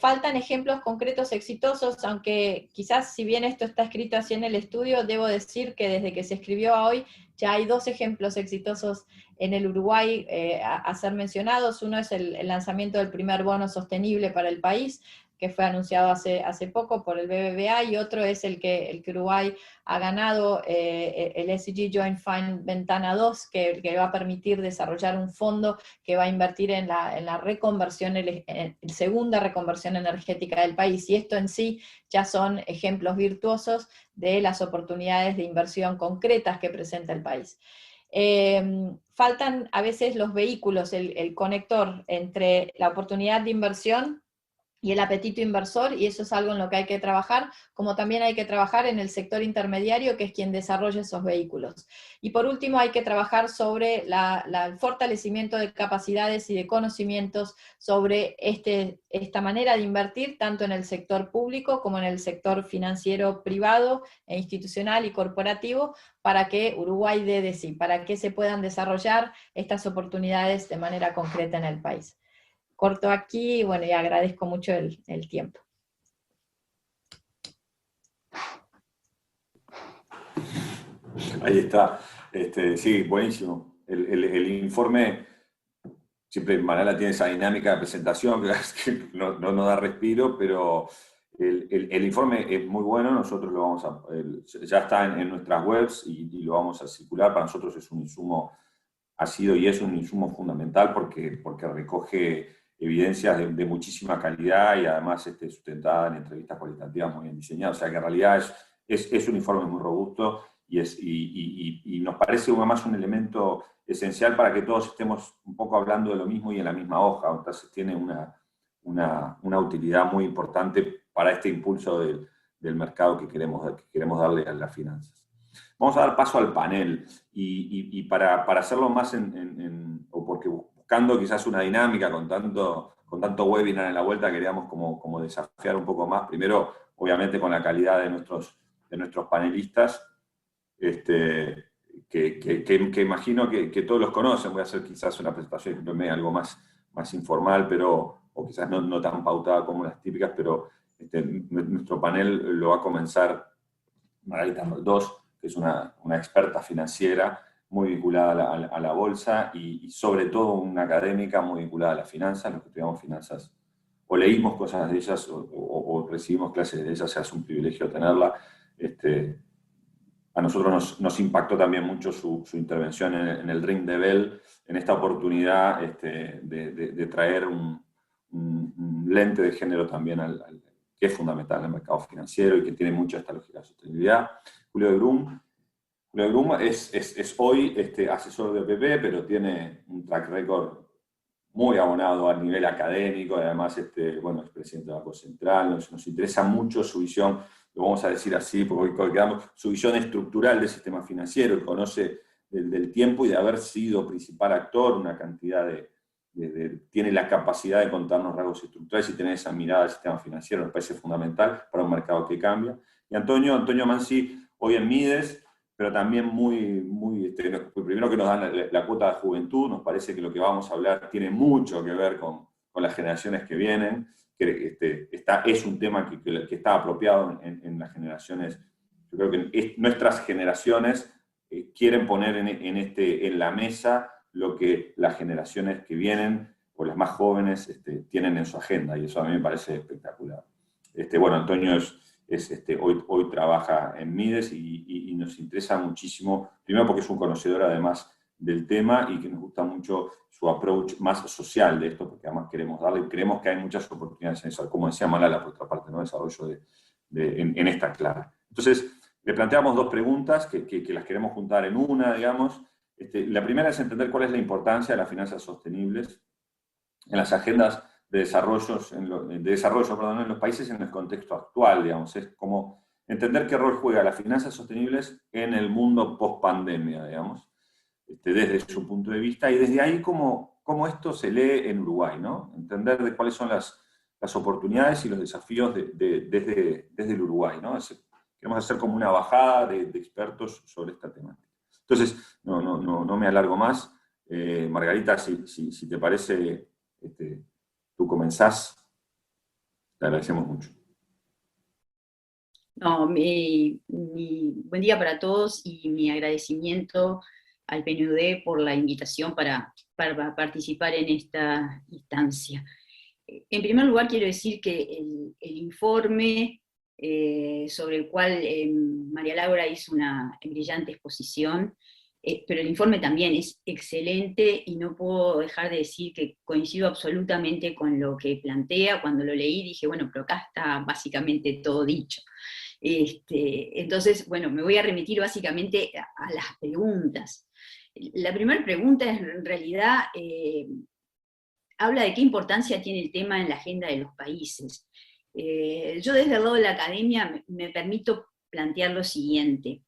Faltan ejemplos concretos exitosos, aunque quizás si bien esto está escrito así en el estudio, debo decir que desde que se escribió a hoy ya hay 2 ejemplos exitosos en el Uruguay a ser mencionados. Uno es el lanzamiento del primer bono sostenible para el país, que fue anunciado hace poco por el BBVA, y otro es el que Uruguay ha ganado, el SDG Joint Fund Ventana 2, que va a permitir desarrollar un fondo que va a invertir en la reconversión, en segunda reconversión energética del país. Y esto en sí ya son ejemplos virtuosos de las oportunidades de inversión concretas que presenta el país. Faltan a veces los vehículos, el conector entre la oportunidad de inversión y el apetito inversor, y eso es algo en lo que hay que trabajar, como también hay que trabajar en el sector intermediario, que es quien desarrolla esos vehículos. Y por último, hay que trabajar sobre el fortalecimiento de capacidades y de conocimientos sobre esta manera de invertir, tanto en el sector público como en el sector financiero privado, e institucional y corporativo, para que Uruguay dé de sí, para que se puedan desarrollar estas oportunidades de manera concreta en el país. Corto aquí, bueno, y agradezco mucho el tiempo. Ahí está. Sí, buenísimo. El informe, siempre Manala tiene esa dinámica de presentación que no da respiro, pero el informe es muy bueno. Nosotros lo vamos ya está en nuestras webs y lo vamos a circular. Para nosotros es un insumo, ha sido y es un insumo fundamental porque recoge evidencias de muchísima calidad y además sustentada en entrevistas cualitativas muy bien diseñadas. O sea que en realidad es un informe muy robusto y nos parece además un elemento esencial para que todos estemos un poco hablando de lo mismo y en la misma hoja. Entonces tiene una utilidad muy importante para este impulso del mercado que queremos darle a las finanzas. Vamos a dar paso al panel y para hacerlo más o porque buscando quizás una dinámica con tanto webinar en la vuelta, queríamos como desafiar un poco más, primero obviamente con la calidad de nuestros panelistas, que imagino que todos los conocen. Voy a hacer quizás una presentación algo más informal, o quizás no tan pautada como las típicas, pero nuestro panel lo va a comenzar Margarita Roldós, que es una experta financiera muy vinculada a la bolsa y sobre todo una académica muy vinculada a las finanzas. Los que estudiamos finanzas o leímos cosas de ellas o recibimos clases de ellas, es un privilegio tenerla. A nosotros nos impactó también mucho su intervención en el Ring de Bell, en esta oportunidad de traer un lente de género también que es fundamental en el mercado financiero y que tiene mucho esta lógica de sostenibilidad. Julio de Brum es hoy asesor de OPP, pero tiene un track record muy abonado a nivel académico, además es presidente del Banco Central. Nos interesa mucho su visión, lo vamos a decir así, porque quedamos, su visión estructural del sistema financiero, conoce del tiempo y de haber sido principal actor, una cantidad tiene la capacidad de contarnos rasgos estructurales y tener esa mirada del sistema financiero, me parece fundamental para un mercado que cambia. Y Antonio Mansi, hoy en Mides, pero también primero que nos dan la cuota de juventud, nos parece que lo que vamos a hablar tiene mucho que ver con las generaciones que vienen, que es un tema que está apropiado en las generaciones. Yo creo que nuestras generaciones quieren poner en la mesa lo que las generaciones que vienen, o las más jóvenes, tienen en su agenda, y eso a mí me parece espectacular. Bueno, Antonio hoy trabaja en Mides y nos interesa muchísimo, primero porque es un conocedor además del tema y que nos gusta mucho su approach más social de esto, porque además creemos que hay muchas oportunidades en eso, como decía Malala por otra parte, ¿no? Desarrollo en esta clave. Entonces, le planteamos dos preguntas que las queremos juntar en una, digamos. La primera es entender cuál es la importancia de las finanzas sostenibles en las agendas de desarrollo, en los países en el contexto actual, digamos. Es como entender qué rol juega las finanzas sostenibles en el mundo post-pandemia, digamos, desde su punto de vista, y desde ahí cómo esto se lee en Uruguay, ¿no? Entender de cuáles son las oportunidades y los desafíos desde el Uruguay, ¿no? Queremos hacer como una bajada de expertos sobre esta temática. Entonces, no me alargo más. Margarita, si te parece, tú comenzás, te agradecemos mucho. No, buen día para todos y mi agradecimiento al PNUD por la invitación para participar en esta instancia. En primer lugar, quiero decir que el informe sobre el cual María Laura hizo una brillante exposición, pero el informe también es excelente y no puedo dejar de decir que coincido absolutamente con lo que plantea. Cuando lo leí dije, bueno, pero acá está básicamente todo dicho. Entonces, bueno, me voy a remitir básicamente a las preguntas. La primera pregunta es, en realidad, habla de qué importancia tiene el tema en la agenda de los países. Yo desde el lado de la academia me permito plantear lo siguiente.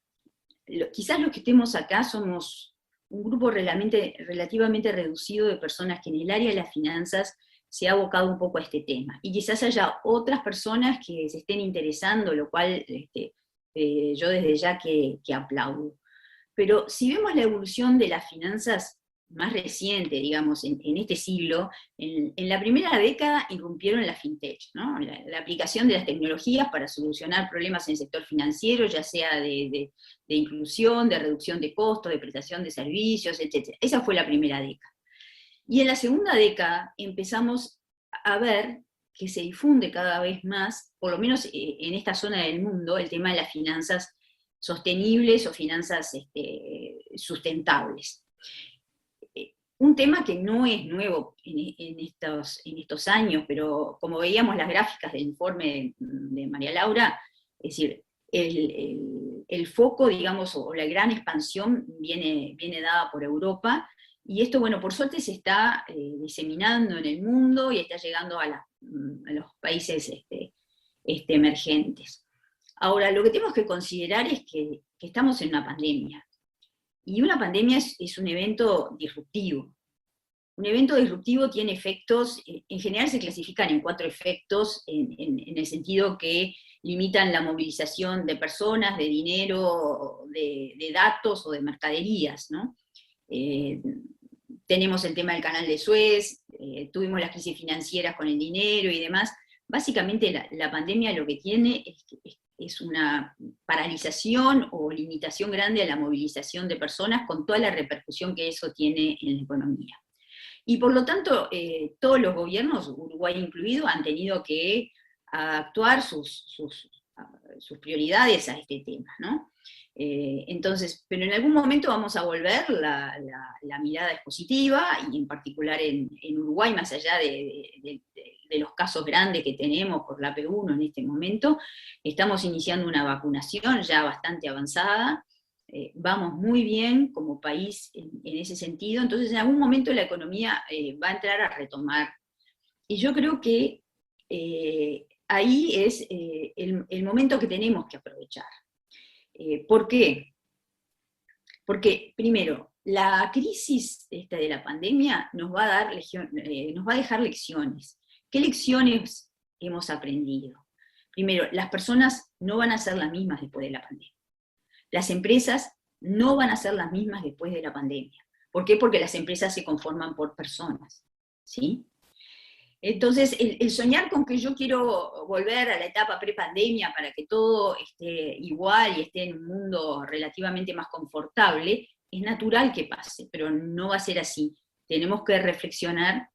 Quizás los que estemos acá somos un grupo relativamente reducido de personas que en el área de las finanzas se ha abocado un poco a este tema. Y quizás haya otras personas que se estén interesando, lo cual yo desde ya que aplaudo. Pero si vemos la evolución de las finanzas más reciente, digamos, en este siglo, en la primera década irrumpieron la fintech, ¿no? La aplicación de las tecnologías para solucionar problemas en el sector financiero, ya sea de inclusión, de reducción de costos, de prestación de servicios, etc. Esa fue la primera década. Y en la segunda década empezamos a ver que se difunde cada vez más, por lo menos en esta zona del mundo, el tema de las finanzas sostenibles o finanzas sustentables. Un tema que no es nuevo en estos años, pero como veíamos las gráficas del informe de María Laura, es decir, el foco, digamos, o la gran expansión viene dada por Europa, y esto, bueno, por suerte se está diseminando en el mundo y está llegando a los países emergentes. Ahora, lo que tenemos que considerar es que estamos en una pandemia, y una pandemia es un evento disruptivo. Un evento disruptivo tiene efectos, en general se clasifican en 4 efectos, en el sentido que limitan la movilización de personas, de dinero, de datos o de mercaderías, ¿no? Tenemos el tema del canal de Suez, tuvimos las crisis financieras con el dinero y demás. Básicamente la pandemia lo que tiene es una paralización o limitación grande a la movilización de personas, con toda la repercusión que eso tiene en la economía. Y por lo tanto, todos los gobiernos, Uruguay incluido, han tenido que actuar sus prioridades a este tema, ¿no? Entonces, pero en algún momento vamos a volver la mirada expositiva, y en particular en Uruguay, más allá de los casos grandes que tenemos por la P1 en este momento, estamos iniciando una vacunación ya bastante avanzada. Vamos muy bien como país en ese sentido, entonces en algún momento la economía va a entrar a retomar. Y yo creo que ahí es el momento que tenemos que aprovechar. ¿Por qué? Porque, primero, La crisis de la pandemia nos va a dejar lecciones. ¿Qué lecciones hemos aprendido? Primero, las personas no van a ser las mismas después de la pandemia. Las empresas no van a ser las mismas después de la pandemia. ¿Por qué? Porque las empresas se conforman por personas, ¿sí? Entonces, el soñar con que yo quiero volver a la etapa prepandemia para que todo esté igual y esté en un mundo relativamente más confortable, es natural que pase, pero no va a ser así. Tenemos que reflexionar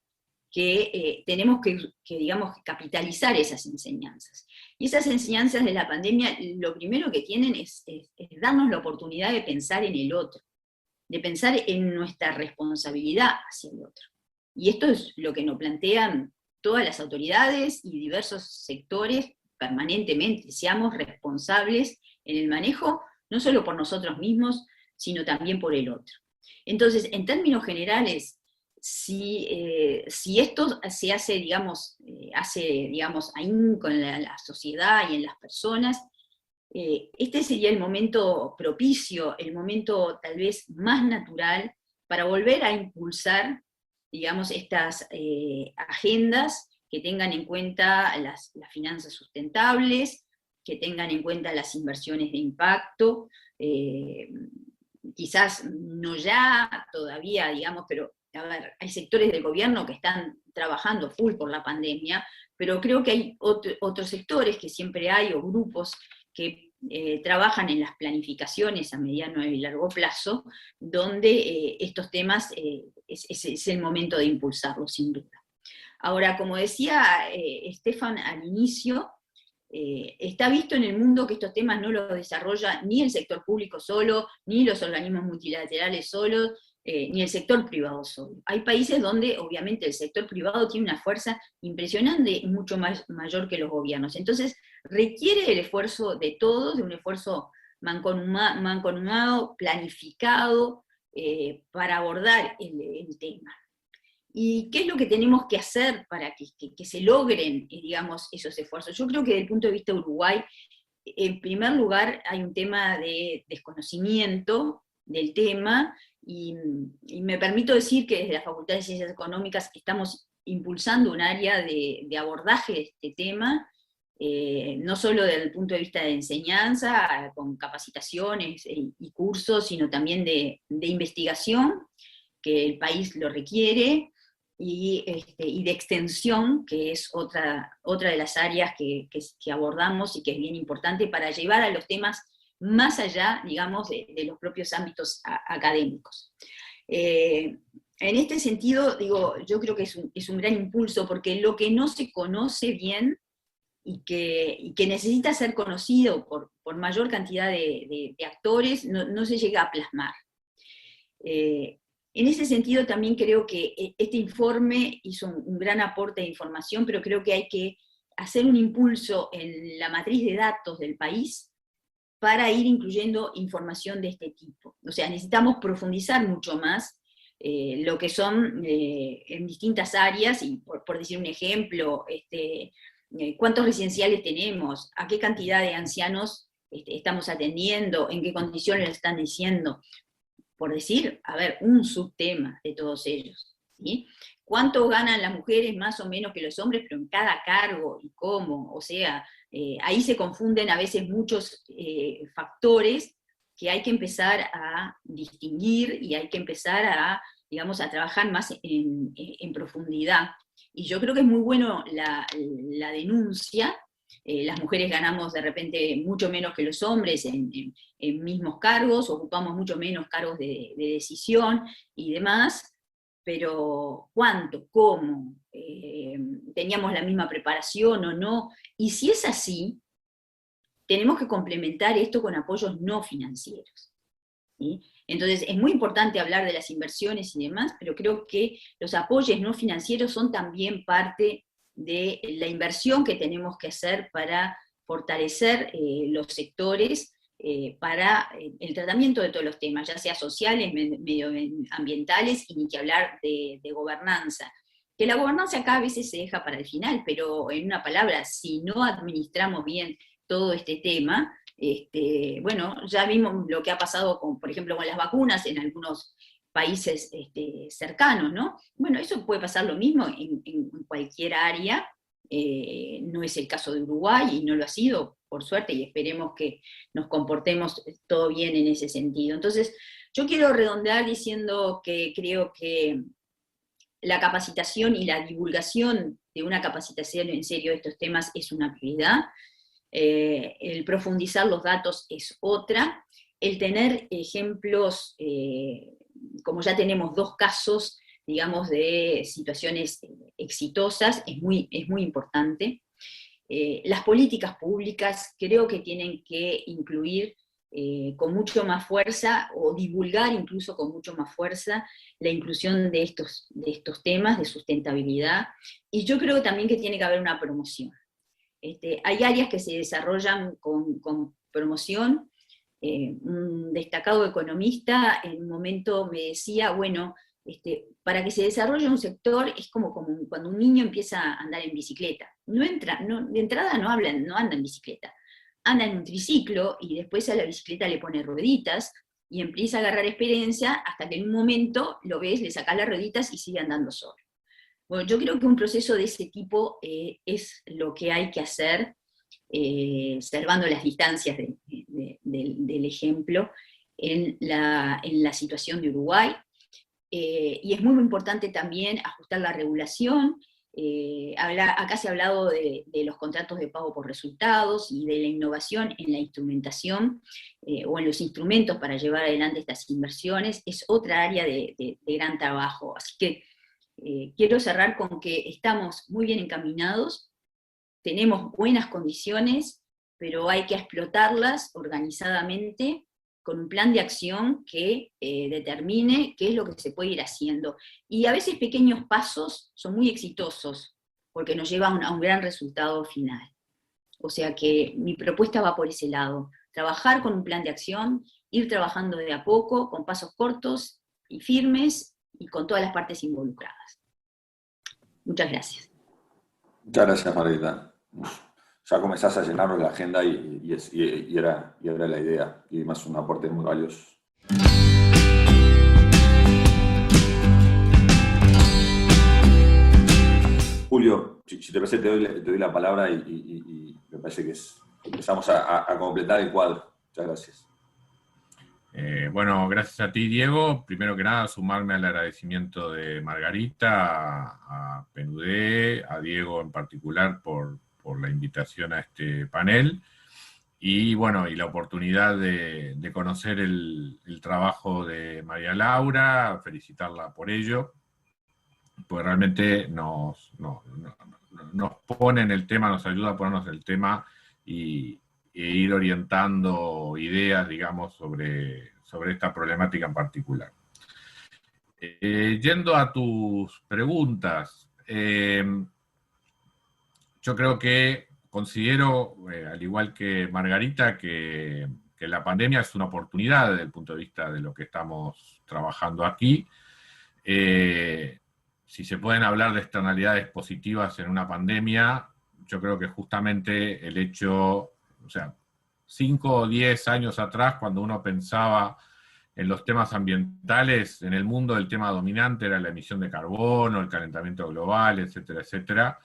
que tenemos que, digamos, capitalizar esas enseñanzas. Y esas enseñanzas de la pandemia, lo primero que tienen es darnos la oportunidad de pensar en el otro, de pensar en nuestra responsabilidad hacia el otro. Y esto es lo que nos plantean todas las autoridades y diversos sectores permanentemente. Seamos responsables en el manejo, no solo por nosotros mismos, sino también por el otro. Entonces, en términos generales, si esto se hace, digamos, ahínco en la sociedad y en las personas, este sería el momento propicio, el momento tal vez más natural para volver a impulsar, digamos, estas agendas que tengan en cuenta las finanzas sustentables, que tengan en cuenta las inversiones de impacto, quizás no ya todavía, digamos, pero a ver, hay sectores del gobierno que están trabajando full por la pandemia, pero creo que hay otros sectores que siempre hay, o grupos que trabajan en las planificaciones a mediano y largo plazo, donde estos temas es el momento de impulsarlos, sin duda. Ahora, como decía Stefan al inicio, está visto en el mundo que estos temas no los desarrolla ni el sector público solo, ni los organismos multilaterales solos, ni el sector privado solo. Hay países donde obviamente el sector privado tiene una fuerza impresionante y mucho más mayor que los gobiernos. Entonces requiere el esfuerzo de todos, de un esfuerzo mancomunado, planificado, para abordar el tema. ¿Y qué es lo que tenemos que hacer para que se logren, digamos, esos esfuerzos? Yo creo que desde el punto de vista de Uruguay, en primer lugar hay un tema de desconocimiento del tema, y me permito decir que desde la Facultad de Ciencias Económicas estamos impulsando un área de abordaje de este tema, no solo desde el punto de vista de enseñanza, con capacitaciones y cursos, sino también de investigación, que el país lo requiere, y de extensión, que es otra de las áreas que abordamos y que es bien importante para llevar a los temas más allá, digamos, de los propios ámbitos académicos. En este sentido, digo, yo creo que es un gran impulso, porque lo que no se conoce bien y que necesita ser conocido por mayor cantidad de actores, no se llega a plasmar. En ese sentido también creo que este informe hizo un gran aporte de información, pero creo que hay que hacer un impulso en la matriz de datos del país para ir incluyendo información de este tipo. O sea, necesitamos profundizar mucho más lo que son en distintas áreas, y por decir un ejemplo, cuántos residenciales tenemos, a qué cantidad de ancianos estamos atendiendo, en qué condiciones lo están diciendo, por decir, a ver, un subtema de todos ellos, ¿sí? ¿Cuánto ganan las mujeres más o menos que los hombres, pero en cada cargo y cómo? O sea, ahí se confunden a veces muchos factores que hay que empezar a distinguir y hay que empezar a, digamos, a trabajar más en profundidad. Y yo creo que es muy bueno la denuncia. Las mujeres ganamos de repente mucho menos que los hombres en mismos cargos, ocupamos mucho menos cargos de decisión y demás, pero ¿cuánto? ¿Cómo? ¿Teníamos la misma preparación o no? Y si es así, tenemos que complementar esto con apoyos no financieros, ¿sí? Entonces es muy importante hablar de las inversiones y demás, pero creo que los apoyos no financieros son también parte de la inversión que tenemos que hacer para fortalecer los sectores para el tratamiento de todos los temas, ya sea sociales, medioambientales, y ni que hablar de gobernanza. Que la gobernanza acá a veces se deja para el final, pero en una palabra, si no administramos bien todo este tema, bueno, ya vimos lo que ha pasado, por ejemplo, con las vacunas en algunos países cercanos, ¿no? Bueno, eso puede pasar lo mismo en cualquier área, no es el caso de Uruguay y no lo ha sido, por suerte, y esperemos que nos comportemos todo bien en ese sentido. Entonces, yo quiero redondear diciendo que creo que la capacitación y la divulgación de una capacitación en serio de estos temas es una prioridad, el profundizar los datos es otra, el tener ejemplos, como ya tenemos 2 casos, digamos, de situaciones exitosas, es muy importante. Las políticas públicas creo que tienen que incluir con mucho más fuerza, o divulgar incluso con mucho más fuerza, la inclusión de estos temas de sustentabilidad, y yo creo también que tiene que haber una promoción. Hay áreas que se desarrollan con promoción. Un destacado economista en un momento me decía, bueno, para que se desarrolle un sector es como cuando un niño empieza a andar en bicicleta. De entrada no anda en bicicleta, anda en un triciclo y después a la bicicleta le pone rueditas y empieza a agarrar experiencia hasta que en un momento lo ves, le sacas las rueditas y sigue andando solo. Bueno, yo creo que un proceso de ese tipo es lo que hay que hacer, salvando las distancias del ejemplo, en la situación de Uruguay. Y es muy importante también ajustar la regulación. Acá se ha hablado de los contratos de pago por resultados y de la innovación en la instrumentación o en los instrumentos para llevar adelante estas inversiones. Es otra área de gran trabajo. Así que quiero cerrar con que estamos muy bien encaminados, tenemos buenas condiciones, pero hay que explotarlas organizadamente con un plan de acción que determine qué es lo que se puede ir haciendo. Y a veces pequeños pasos son muy exitosos, porque nos llevan a un gran resultado final. O sea que mi propuesta va por ese lado, trabajar con un plan de acción, ir trabajando de a poco, con pasos cortos y firmes, y con todas las partes involucradas. Muchas gracias. Muchas gracias, Margarita. Ya comenzás a llenarnos la agenda y era la idea, y más un aporte muy valioso. Julio, si te parece, te doy la palabra y me parece que empezamos a completar el cuadro. Muchas gracias. Bueno, gracias a ti, Diego. Primero que nada, sumarme al agradecimiento de Margarita, a PNUD, a Diego en particular por la invitación a este panel, y bueno, y la oportunidad de conocer el trabajo de María Laura, felicitarla por ello, pues realmente nos pone en el tema, nos ayuda a ponernos el tema e ir orientando ideas, digamos, sobre esta problemática en particular. Yendo a tus preguntas, yo creo que considero, al igual que Margarita, que la pandemia es una oportunidad desde el punto de vista de lo que estamos trabajando aquí. Si se pueden hablar de externalidades positivas en una pandemia, yo creo que justamente el hecho, o sea, 5 o 10 años atrás, cuando uno pensaba en los temas ambientales, en el mundo el tema dominante era la emisión de carbono, el calentamiento global, etcétera, etcétera.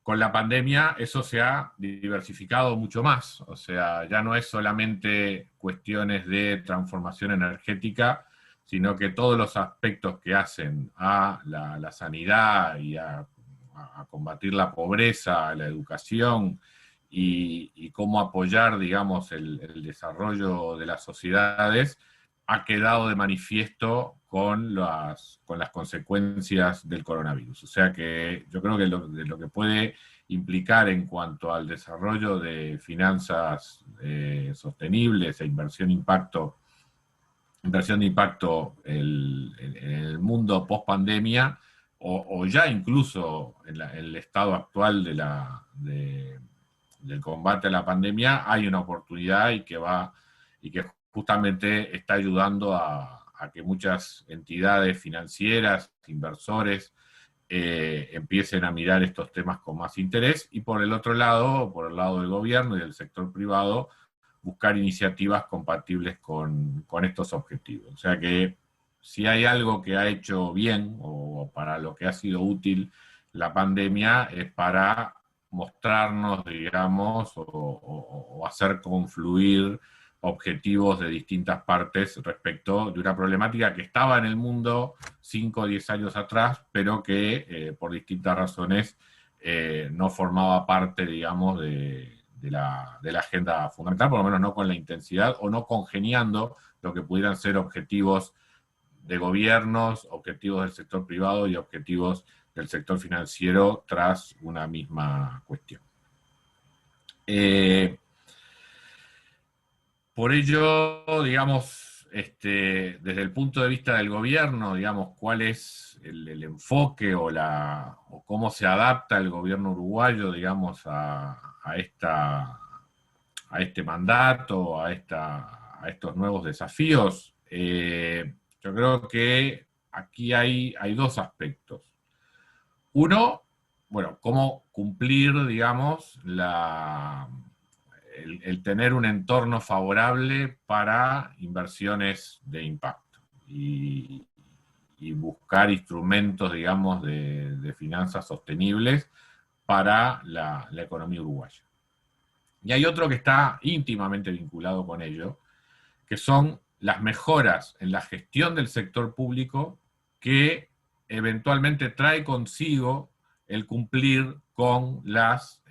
Con la pandemia eso se ha diversificado mucho más, o sea, ya no es solamente cuestiones de transformación energética, sino que todos los aspectos que hacen a la sanidad y a combatir la pobreza, la educación y cómo apoyar, digamos, el desarrollo de las sociedades, ha quedado de manifiesto con las consecuencias del coronavirus. O sea que yo creo que lo que puede implicar en cuanto al desarrollo de finanzas sostenibles e inversión de impacto en el mundo post pandemia, o ya incluso en el estado actual del combate a la pandemia, hay una oportunidad y que justamente está ayudando a que muchas entidades financieras, inversores, empiecen a mirar estos temas con más interés, y por el otro lado, por el lado del gobierno y del sector privado, buscar iniciativas compatibles con estos objetivos. O sea que si hay algo que ha hecho bien o para lo que ha sido útil la pandemia es para mostrarnos, digamos, o hacer confluir objetivos de distintas partes respecto de una problemática que estaba en el mundo 5 o 10 años atrás, pero que por distintas razones no formaba parte, digamos, de la agenda fundamental, por lo menos no con la intensidad o no congeniando lo que pudieran ser objetivos de gobiernos, objetivos del sector privado y objetivos del sector financiero tras una misma cuestión. Por ello, digamos, desde el punto de vista del gobierno, digamos, cuál es el enfoque o cómo se adapta el gobierno uruguayo, digamos, a este mandato, a estos nuevos desafíos. Yo creo que aquí hay dos aspectos. Uno, bueno, cómo cumplir, digamos, el tener un entorno favorable para inversiones de impacto y buscar instrumentos, digamos, de finanzas sostenibles para la economía uruguaya. Y hay otro que está íntimamente vinculado con ello, que son las mejoras en la gestión del sector público que eventualmente trae consigo el cumplir con los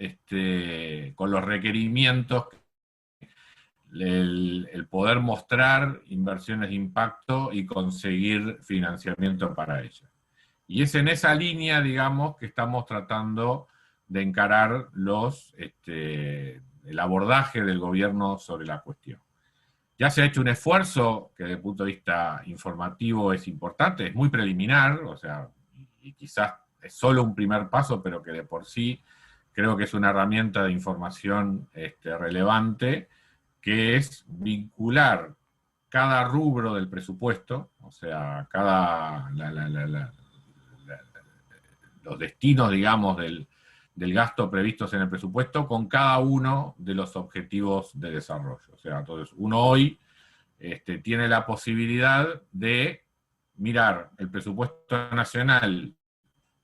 requerimientos, el poder mostrar inversiones de impacto y conseguir financiamiento para ellas. Y es en esa línea, digamos, que estamos tratando de encarar el abordaje del gobierno sobre la cuestión. Ya se ha hecho un esfuerzo que desde el punto de vista informativo es importante, es muy preliminar, o sea, y quizás es solo un primer paso, pero que de por sí creo que es una herramienta de información relevante, que es vincular cada rubro del presupuesto, o sea, los destinos, digamos, del gasto previstos en el presupuesto con cada uno de los objetivos de desarrollo. O sea, entonces uno hoy tiene la posibilidad de mirar el presupuesto nacional,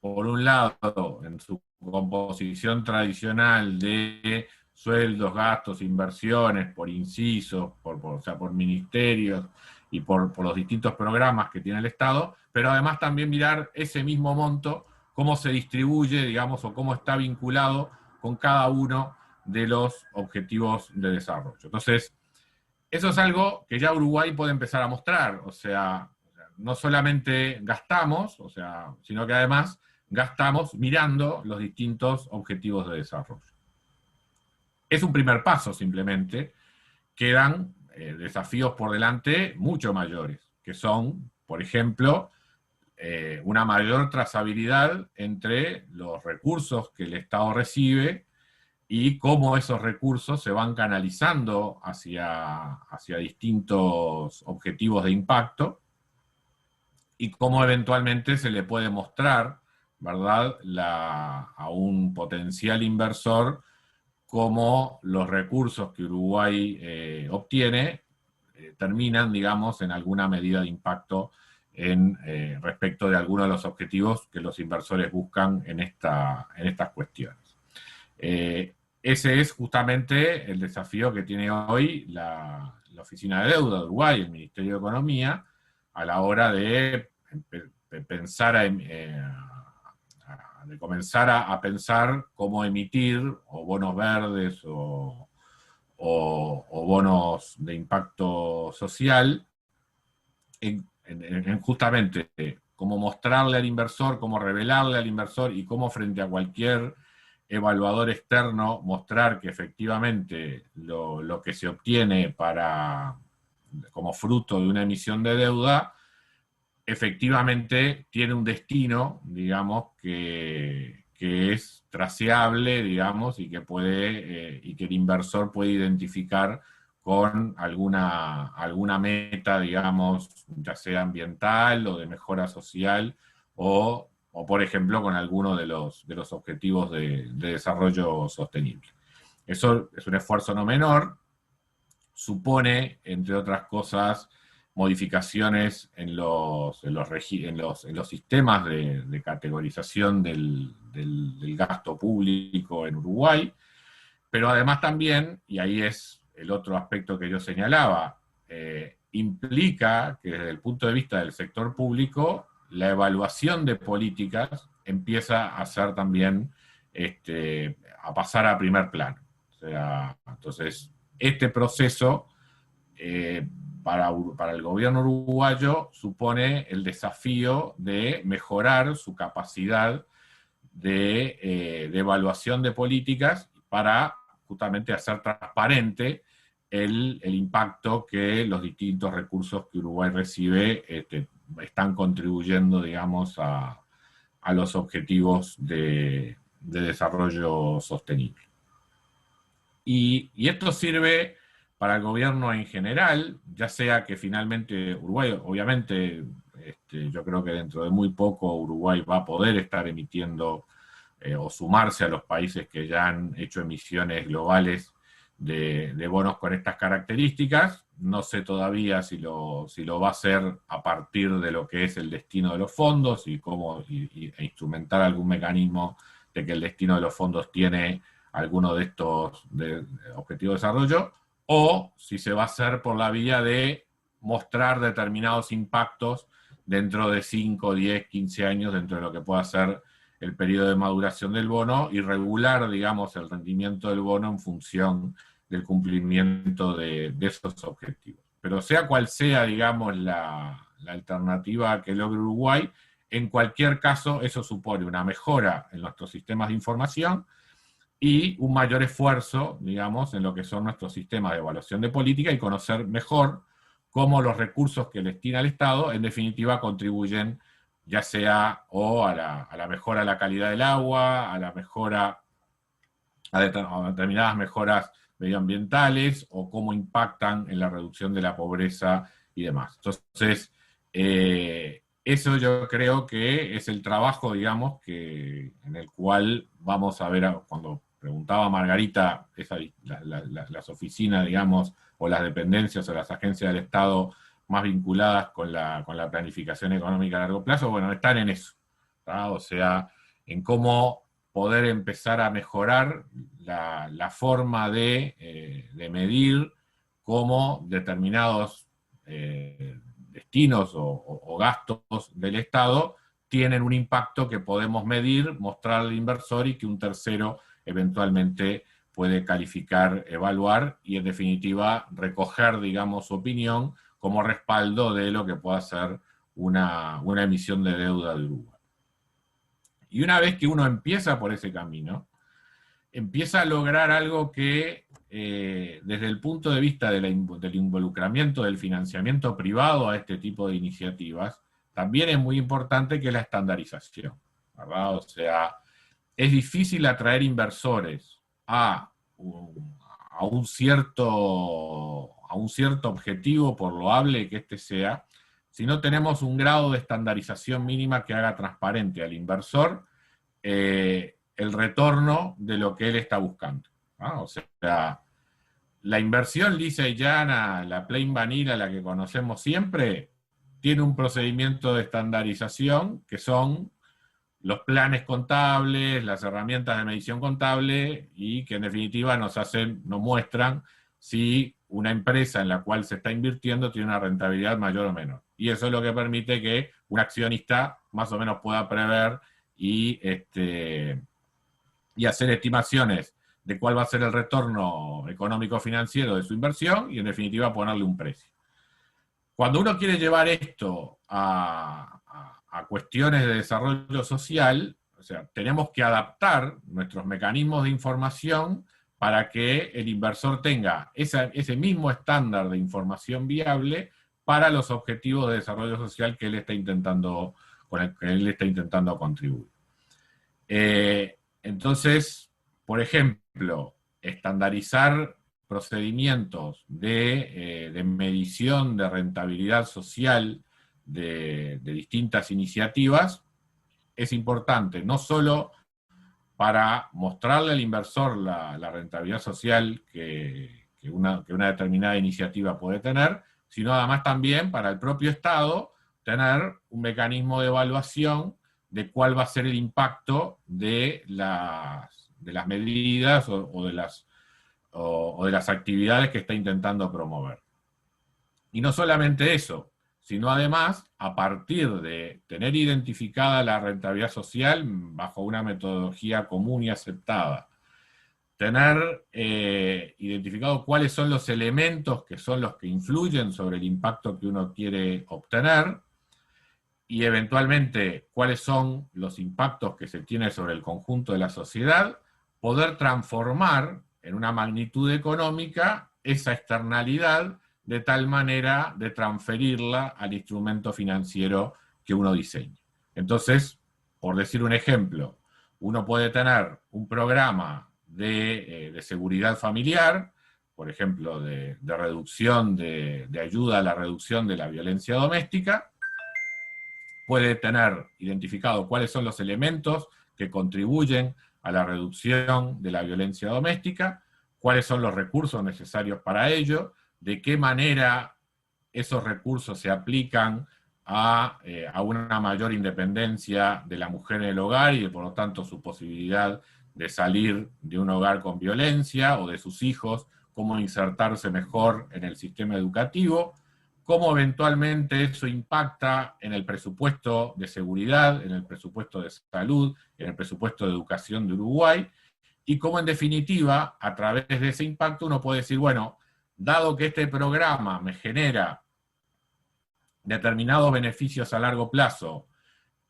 por un lado, en su composición tradicional de sueldos, gastos, inversiones, por incisos, o sea, por ministerios y por los distintos programas que tiene el Estado, pero además también mirar ese mismo monto, cómo se distribuye, digamos, o cómo está vinculado con cada uno de los objetivos de desarrollo. Entonces, eso es algo que ya Uruguay puede empezar a mostrar, o sea, no solamente gastamos, o sea, sino que además gastamos mirando los distintos objetivos de desarrollo. Es un primer paso simplemente, quedan desafíos por delante mucho mayores, que son, por ejemplo, una mayor trazabilidad entre los recursos que el Estado recibe y cómo esos recursos se van canalizando hacia distintos objetivos de impacto y cómo eventualmente se le puede mostrar, ¿verdad?, a un potencial inversor cómo los recursos que Uruguay obtiene terminan, digamos, en alguna medida de impacto respecto de algunos de los objetivos que los inversores buscan en estas cuestiones. Ese es justamente el desafío que tiene hoy la Oficina de Deuda de Uruguay, el Ministerio de Economía, a la hora de comenzar a pensar cómo emitir o bonos verdes o bonos de impacto social, justamente cómo mostrarle al inversor, cómo revelarle al inversor y cómo frente a cualquier evaluador externo mostrar que efectivamente lo que se obtiene como fruto de una emisión de deuda efectivamente tiene un destino, digamos, que es traceable, digamos, y que el inversor puede identificar con alguna meta, digamos, ya sea ambiental o de mejora social, o por ejemplo, con alguno de los objetivos de desarrollo sostenible. Eso es un esfuerzo no menor, supone, entre otras cosas, modificaciones en los sistemas de categorización del gasto público en Uruguay, pero además también, y ahí es el otro aspecto que yo señalaba, implica que desde el punto de vista del sector público, la evaluación de políticas empieza a ser también, a pasar a primer plano. O sea, entonces, este proceso para el gobierno uruguayo supone el desafío de mejorar su capacidad de evaluación de políticas para justamente hacer transparente el impacto que los distintos recursos que Uruguay recibe están contribuyendo, digamos, a los objetivos de desarrollo sostenible. Y esto sirve para el gobierno en general, ya sea que finalmente Uruguay, obviamente, yo creo que dentro de muy poco Uruguay va a poder estar emitiendo o sumarse a los países que ya han hecho emisiones globales de bonos con estas características. No sé todavía si lo va a hacer a partir de lo que es el destino de los fondos y cómo e instrumentar algún mecanismo de que el destino de los fondos tiene alguno de estos objetivos de desarrollo, o si se va a hacer por la vía de mostrar determinados impactos dentro de 5, 10, 15 años, dentro de lo que pueda ser el periodo de maduración del bono, y regular, digamos, el rendimiento del bono en función del cumplimiento de esos objetivos. Pero sea cual sea, digamos, la alternativa que logre Uruguay, en cualquier caso, eso supone una mejora en nuestros sistemas de información y un mayor esfuerzo, digamos, en lo que son nuestros sistemas de evaluación de política y conocer mejor cómo los recursos que destina el Estado, en definitiva, contribuyen ya sea a la mejora de la calidad del agua, a la mejora, a determinadas mejoras medioambientales, o cómo impactan en la reducción de la pobreza y demás. Entonces, eso yo creo que es el trabajo, digamos, en el cual vamos a ver, cuando preguntaba Margarita, las oficinas, digamos, o las dependencias o las agencias del Estado más vinculadas con la planificación económica a largo plazo, bueno, están en eso, ¿verdad? O sea, en cómo poder empezar a mejorar la forma de medir cómo determinados destinos o gastos del Estado tienen un impacto que podemos medir, mostrar al inversor, y que un tercero eventualmente puede calificar, evaluar y en definitiva recoger, digamos, su opinión como respaldo de lo que pueda ser una emisión de deuda de Uruguay. Y una vez que uno empieza por ese camino, empieza a lograr algo que desde el punto de vista del involucramiento del financiamiento privado a este tipo de iniciativas, también es muy importante, que es la estandarización, ¿verdad? O sea, es difícil atraer inversores a un cierto objetivo, por loable que este sea, si no tenemos un grado de estandarización mínima que haga transparente al inversor el retorno de lo que él está buscando, ¿no? O sea, la inversión lisa y llana, la plain vanilla, la que conocemos siempre, tiene un procedimiento de estandarización que son los planes contables, las herramientas de medición contable, y que en definitiva nos muestran si una empresa en la cual se está invirtiendo tiene una rentabilidad mayor o menor. Y eso es lo que permite que un accionista más o menos pueda prever y hacer estimaciones de cuál va a ser el retorno económico-financiero de su inversión, y en definitiva ponerle un precio. Cuando uno quiere llevar esto a cuestiones de desarrollo social, o sea, tenemos que adaptar nuestros mecanismos de información para que el inversor tenga ese mismo estándar de información viable para los objetivos de desarrollo social que él está intentando, con el que él está intentando contribuir. Entonces, por ejemplo, estandarizar procedimientos de medición de rentabilidad social de distintas iniciativas es importante, no solo para mostrarle al inversor la rentabilidad social que una determinada iniciativa puede tener, sino además también para el propio Estado tener un mecanismo de evaluación de cuál va a ser el impacto de las medidas o de las actividades que está intentando promover. Y no solamente eso, sino además, a partir de tener identificada la rentabilidad social bajo una metodología común y aceptada, tener identificado cuáles son los elementos que son los que influyen sobre el impacto que uno quiere obtener, y eventualmente cuáles son los impactos que se tienen sobre el conjunto de la sociedad, poder transformar en una magnitud económica esa externalidad de tal manera de transferirla al instrumento financiero que uno diseñe. Entonces, por decir un ejemplo, uno puede tener un programa de seguridad familiar, por ejemplo, de reducción, de ayuda a la reducción de la violencia doméstica, puede tener identificado cuáles son los elementos que contribuyen a la reducción de la violencia doméstica, cuáles son los recursos necesarios para ello, de qué manera esos recursos se aplican a una mayor independencia de la mujer en el hogar y por lo tanto su posibilidad de salir de un hogar con violencia o de sus hijos, cómo insertarse mejor en el sistema educativo, cómo eventualmente eso impacta en el presupuesto de seguridad, en el presupuesto de salud, en el presupuesto de educación de Uruguay, y cómo en definitiva, a través de ese impacto uno puede decir, bueno, dado que este programa me genera determinados beneficios a largo plazo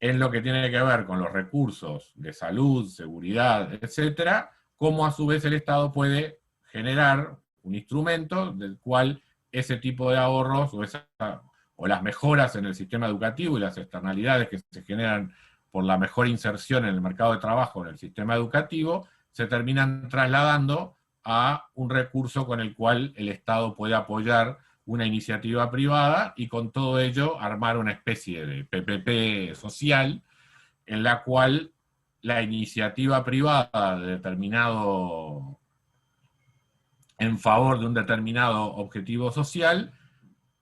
en lo que tiene que ver con los recursos de salud, seguridad, etcétera, cómo a su vez el Estado puede generar un instrumento del cual ese tipo de ahorros o las mejoras en el sistema educativo y las externalidades que se generan por la mejor inserción en el mercado de trabajo en el sistema educativo, se terminan trasladando a un recurso con el cual el Estado puede apoyar una iniciativa privada y con todo ello armar una especie de PPP social en la cual la iniciativa privada de determinado en favor de un determinado objetivo social,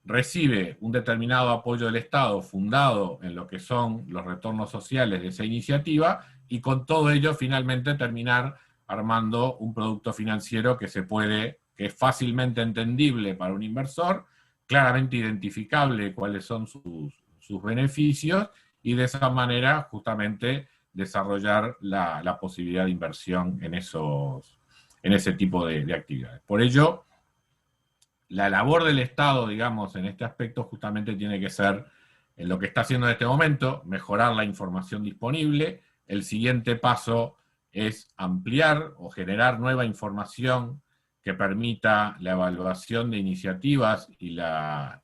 recibe un determinado apoyo del Estado fundado en lo que son los retornos sociales de esa iniciativa, y con todo ello finalmente terminar armando un producto financiero que es fácilmente entendible para un inversor, claramente identificable cuáles son sus beneficios, y de esa manera justamente desarrollar la posibilidad de inversión en ese tipo de actividades. Por ello, la labor del Estado, digamos, en este aspecto justamente tiene que ser, en lo que está haciendo en este momento, mejorar la información disponible. El siguiente paso es ampliar o generar nueva información que permita la evaluación de iniciativas y la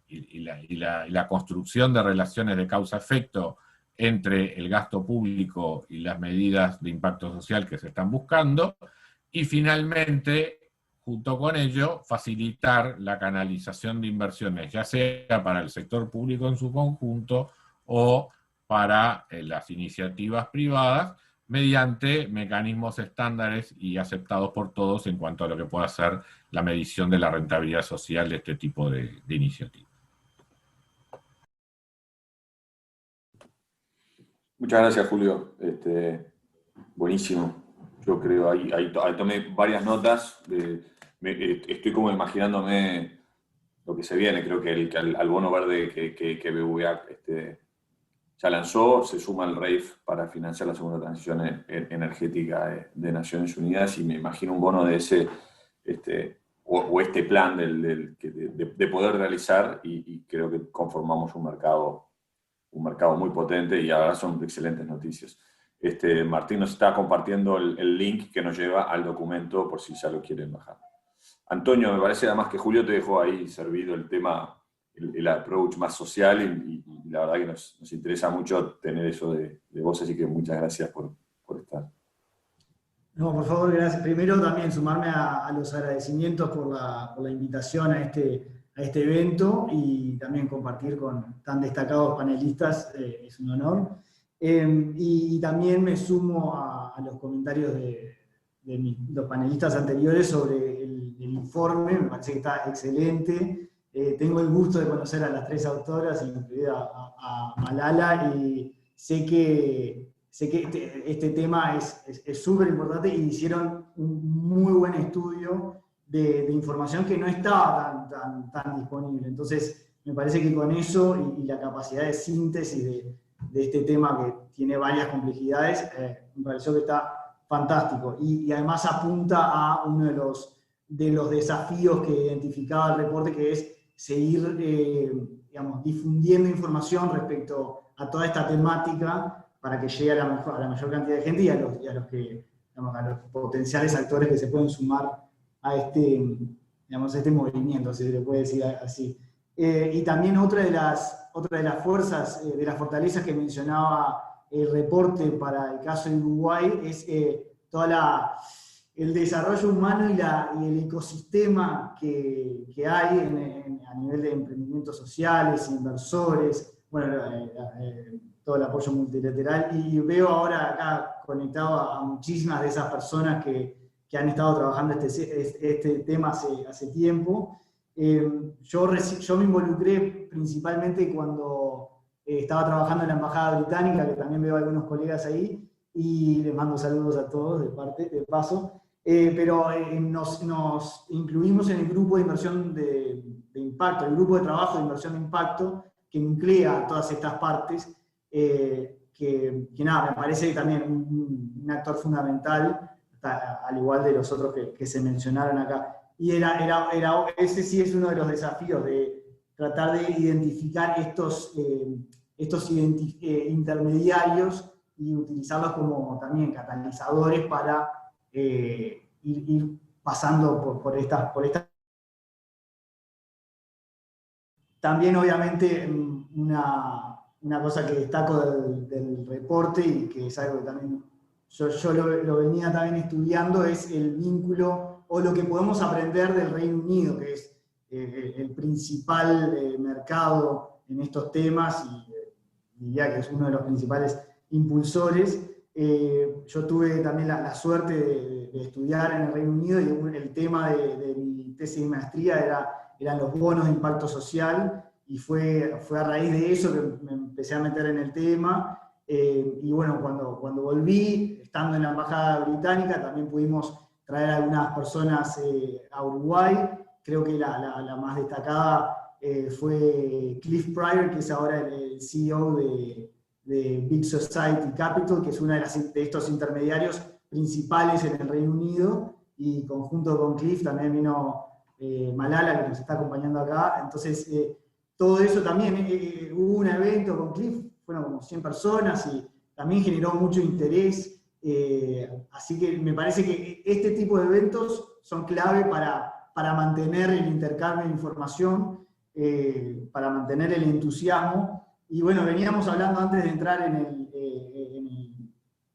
construcción de relaciones de causa-efecto entre el gasto público y las medidas de impacto social que se están buscando. Y finalmente, junto con ello, facilitar la canalización de inversiones, ya sea para el sector público en su conjunto o para las iniciativas privadas, mediante mecanismos estándares y aceptados por todos en cuanto a lo que pueda ser la medición de la rentabilidad social de este tipo de iniciativas. Muchas gracias, Julio. Buenísimo. Yo creo, ahí tomé varias notas. Estoy como imaginándome lo que se viene. Creo que al bono verde que BBVA ya lanzó, se suma al REIF para financiar la segunda transición energética de Naciones Unidas, y me imagino un bono de ese, o este plan de poder realizar, y creo que conformamos un mercado muy potente, y ahora son excelentes noticias. Martín nos está compartiendo el link que nos lleva al documento por si ya lo quieren bajar. Antonio, me parece además que Julio te dejó ahí servido el tema, el approach más social, y la verdad que nos interesa mucho tener eso de vos, así que muchas gracias por estar. No, por favor, gracias. Primero también sumarme a los agradecimientos por la invitación a este evento, y también compartir con tan destacados panelistas, es un honor. Y también me sumo a los comentarios de los panelistas anteriores sobre el informe. Me parece que está excelente, tengo el gusto de conocer a las 3 autoras, incluida a Malala, y sé que este tema es súper importante y hicieron un muy buen estudio de información que no estaba tan disponible. Entonces, me parece que con eso y la capacidad de síntesis de este tema que tiene varias complejidades, me pareció que está fantástico. Y además apunta a uno de los desafíos que identificaba el reporte, que es seguir digamos, difundiendo información respecto a toda esta temática para que llegue a la mayor cantidad de gente y a los potenciales actores que se pueden sumar a este movimiento, si se le puede decir así. Y también otra de las fuerzas, de las fortalezas que mencionaba el reporte para el caso de Uruguay, es todo el desarrollo humano y el ecosistema que hay a nivel de emprendimientos sociales, inversores, bueno, todo el apoyo multilateral. Y veo ahora acá conectado a muchísimas de esas personas que han estado trabajando este tema hace tiempo. Yo me involucré principalmente cuando estaba trabajando en la Embajada Británica, que también veo a algunos colegas ahí, y les mando saludos a todos de paso, pero nos incluimos en el grupo de inversión de impacto, el grupo de trabajo de inversión de impacto, que nuclea todas estas partes, que nada, me parece también un actor fundamental, al igual de los otros que se mencionaron acá. Y ese sí es uno de los desafíos, de tratar de identificar estos intermediarios y utilizarlos como también catalizadores para ir pasando por estas. También, obviamente, una cosa que destaco del reporte, y que es algo que también yo lo venía también estudiando, es el vínculo o lo que podemos aprender del Reino Unido, que es el principal mercado en estos temas, y diría que es uno de los principales impulsores. Yo tuve también la suerte de estudiar en el Reino Unido, y el tema de mi tesis de maestría eran los bonos de impacto social, y fue a raíz de eso que me empecé a meter en el tema. Y bueno, cuando volví, estando en la Embajada Británica, también pudimos traer a algunas personas a Uruguay. Creo que la más destacada fue Cliff Pryor, que es ahora el CEO de Big Society Capital, que es uno de estos intermediarios principales en el Reino Unido, y conjunto con Cliff también vino Malala, que nos está acompañando acá. Entonces, todo eso también, hubo un evento con Cliff, fueron como 100 personas, y también generó mucho interés. Así que me parece que este tipo de eventos son clave para mantener el intercambio de información, para mantener el entusiasmo. Y bueno, veníamos hablando antes de entrar en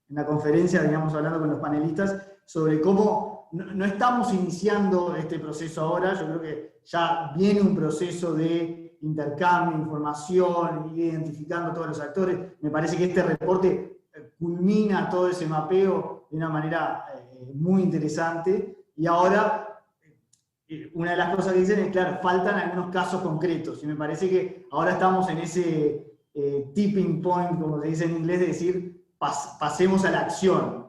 la conferencia, veníamos hablando con los panelistas sobre cómo no estamos iniciando este proceso ahora. Yo creo que ya viene un proceso de intercambio de información, identificando todos los actores. Me parece que este reporte culmina todo ese mapeo de una manera muy interesante. Y ahora, una de las cosas que dicen es, claro, faltan algunos casos concretos, y me parece que ahora estamos en ese tipping point, como se dice en inglés, de decir, pasemos a la acción,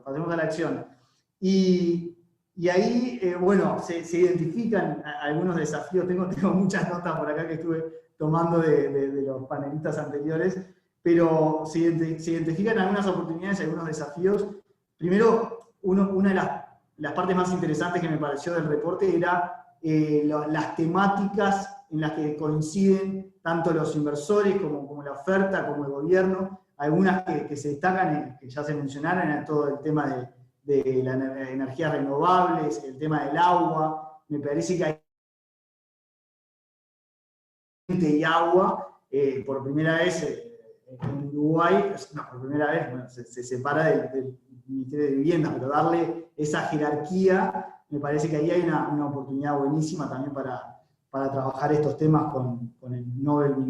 Y ahí, bueno, se identifican algunos desafíos. Tengo muchas notas por acá que estuve tomando de los panelistas anteriores, pero se identifican algunas oportunidades y algunos desafíos. Primero, una de las partes más interesantes que me pareció del reporte era las temáticas en las que coinciden tanto los inversores como la oferta, como el gobierno. Algunas que se destacan, que ya se mencionaron, en todo el tema de las energías renovables, el tema del agua. Me parece que hay y agua, por primera vez en Uruguay, no, por primera vez, bueno, se separa del Ministerio de Vivienda, pero darle esa jerarquía, me parece que ahí hay una oportunidad buenísima también para trabajar estos temas con el nuevo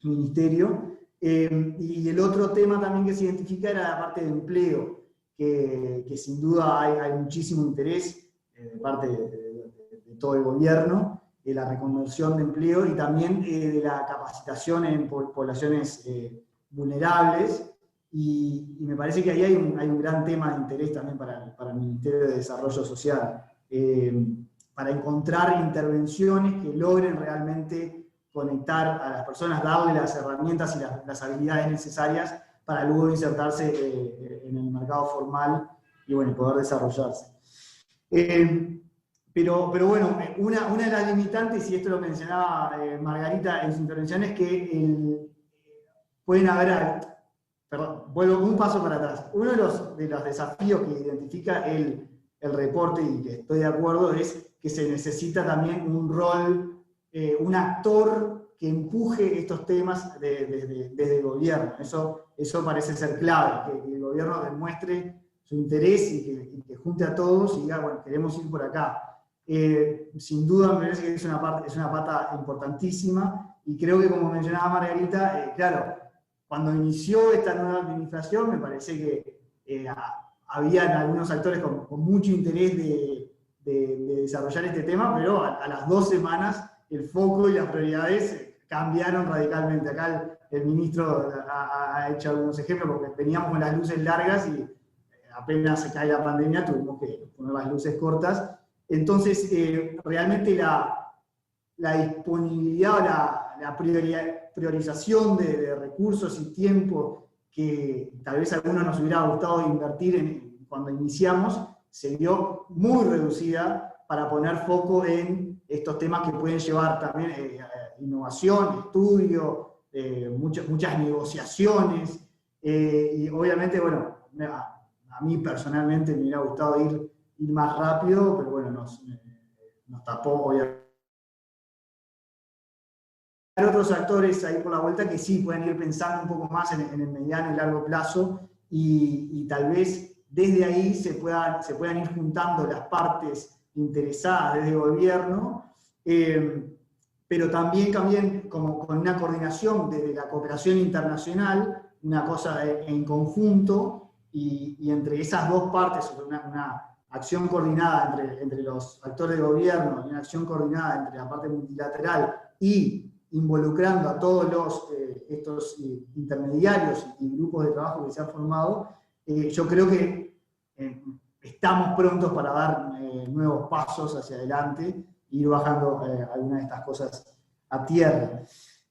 ministerio. Y el otro tema también que se identifica era la parte de empleo, que sin duda hay muchísimo interés de parte de todo el gobierno. de la reconversión de empleo y también de la capacitación en poblaciones vulnerables. Y me parece que ahí hay un gran tema de interés también para el Ministerio de Desarrollo Social, para encontrar intervenciones que logren realmente conectar a las personas, darle las herramientas y las habilidades necesarias para luego insertarse en el mercado formal y bueno, poder desarrollarse. Pero bueno, una de las limitantes, y esto lo mencionaba Margarita en su intervención, es que pueden haber, perdón, vuelvo un paso para atrás. Uno de los desafíos que identifica el reporte, y que estoy de acuerdo, es que se necesita también un rol, un actor que empuje estos temas desde el gobierno. Eso parece ser clave, que el gobierno demuestre su interés y que junte a todos y diga, bueno, queremos ir por acá. Sin duda me parece que es una pata importantísima, y creo que, como mencionaba Margarita, claro, cuando inició esta nueva administración me parece que habían algunos actores con mucho interés de desarrollar este tema, pero a las 2 semanas el foco y las prioridades cambiaron radicalmente. Acá el ministro ha hecho algunos ejemplos, porque veníamos con las luces largas y apenas se cae la pandemia tuvimos que poner las luces cortas. Entonces, realmente la disponibilidad o la priorización de recursos y tiempo que tal vez a algunos nos hubiera gustado invertir cuando iniciamos, se vio muy reducida para poner foco en estos temas que pueden llevar también innovación, estudio, muchas negociaciones, y obviamente, bueno, a mí personalmente me hubiera gustado ir más rápido, pero bueno, nos tapó, obviamente. Hay otros actores ahí por la vuelta que sí pueden ir pensando un poco más en el mediano y largo plazo, y tal vez desde ahí se puedan ir juntando las partes interesadas desde el gobierno, pero también como con una coordinación de la cooperación internacional, una cosa en conjunto, y entre esas dos partes, una acción coordinada entre los actores de gobierno y una acción coordinada entre la parte multilateral y involucrando a todos estos intermediarios y grupos de trabajo que se han formado, yo creo que estamos prontos para dar nuevos pasos hacia adelante e ir bajando algunas de estas cosas a tierra.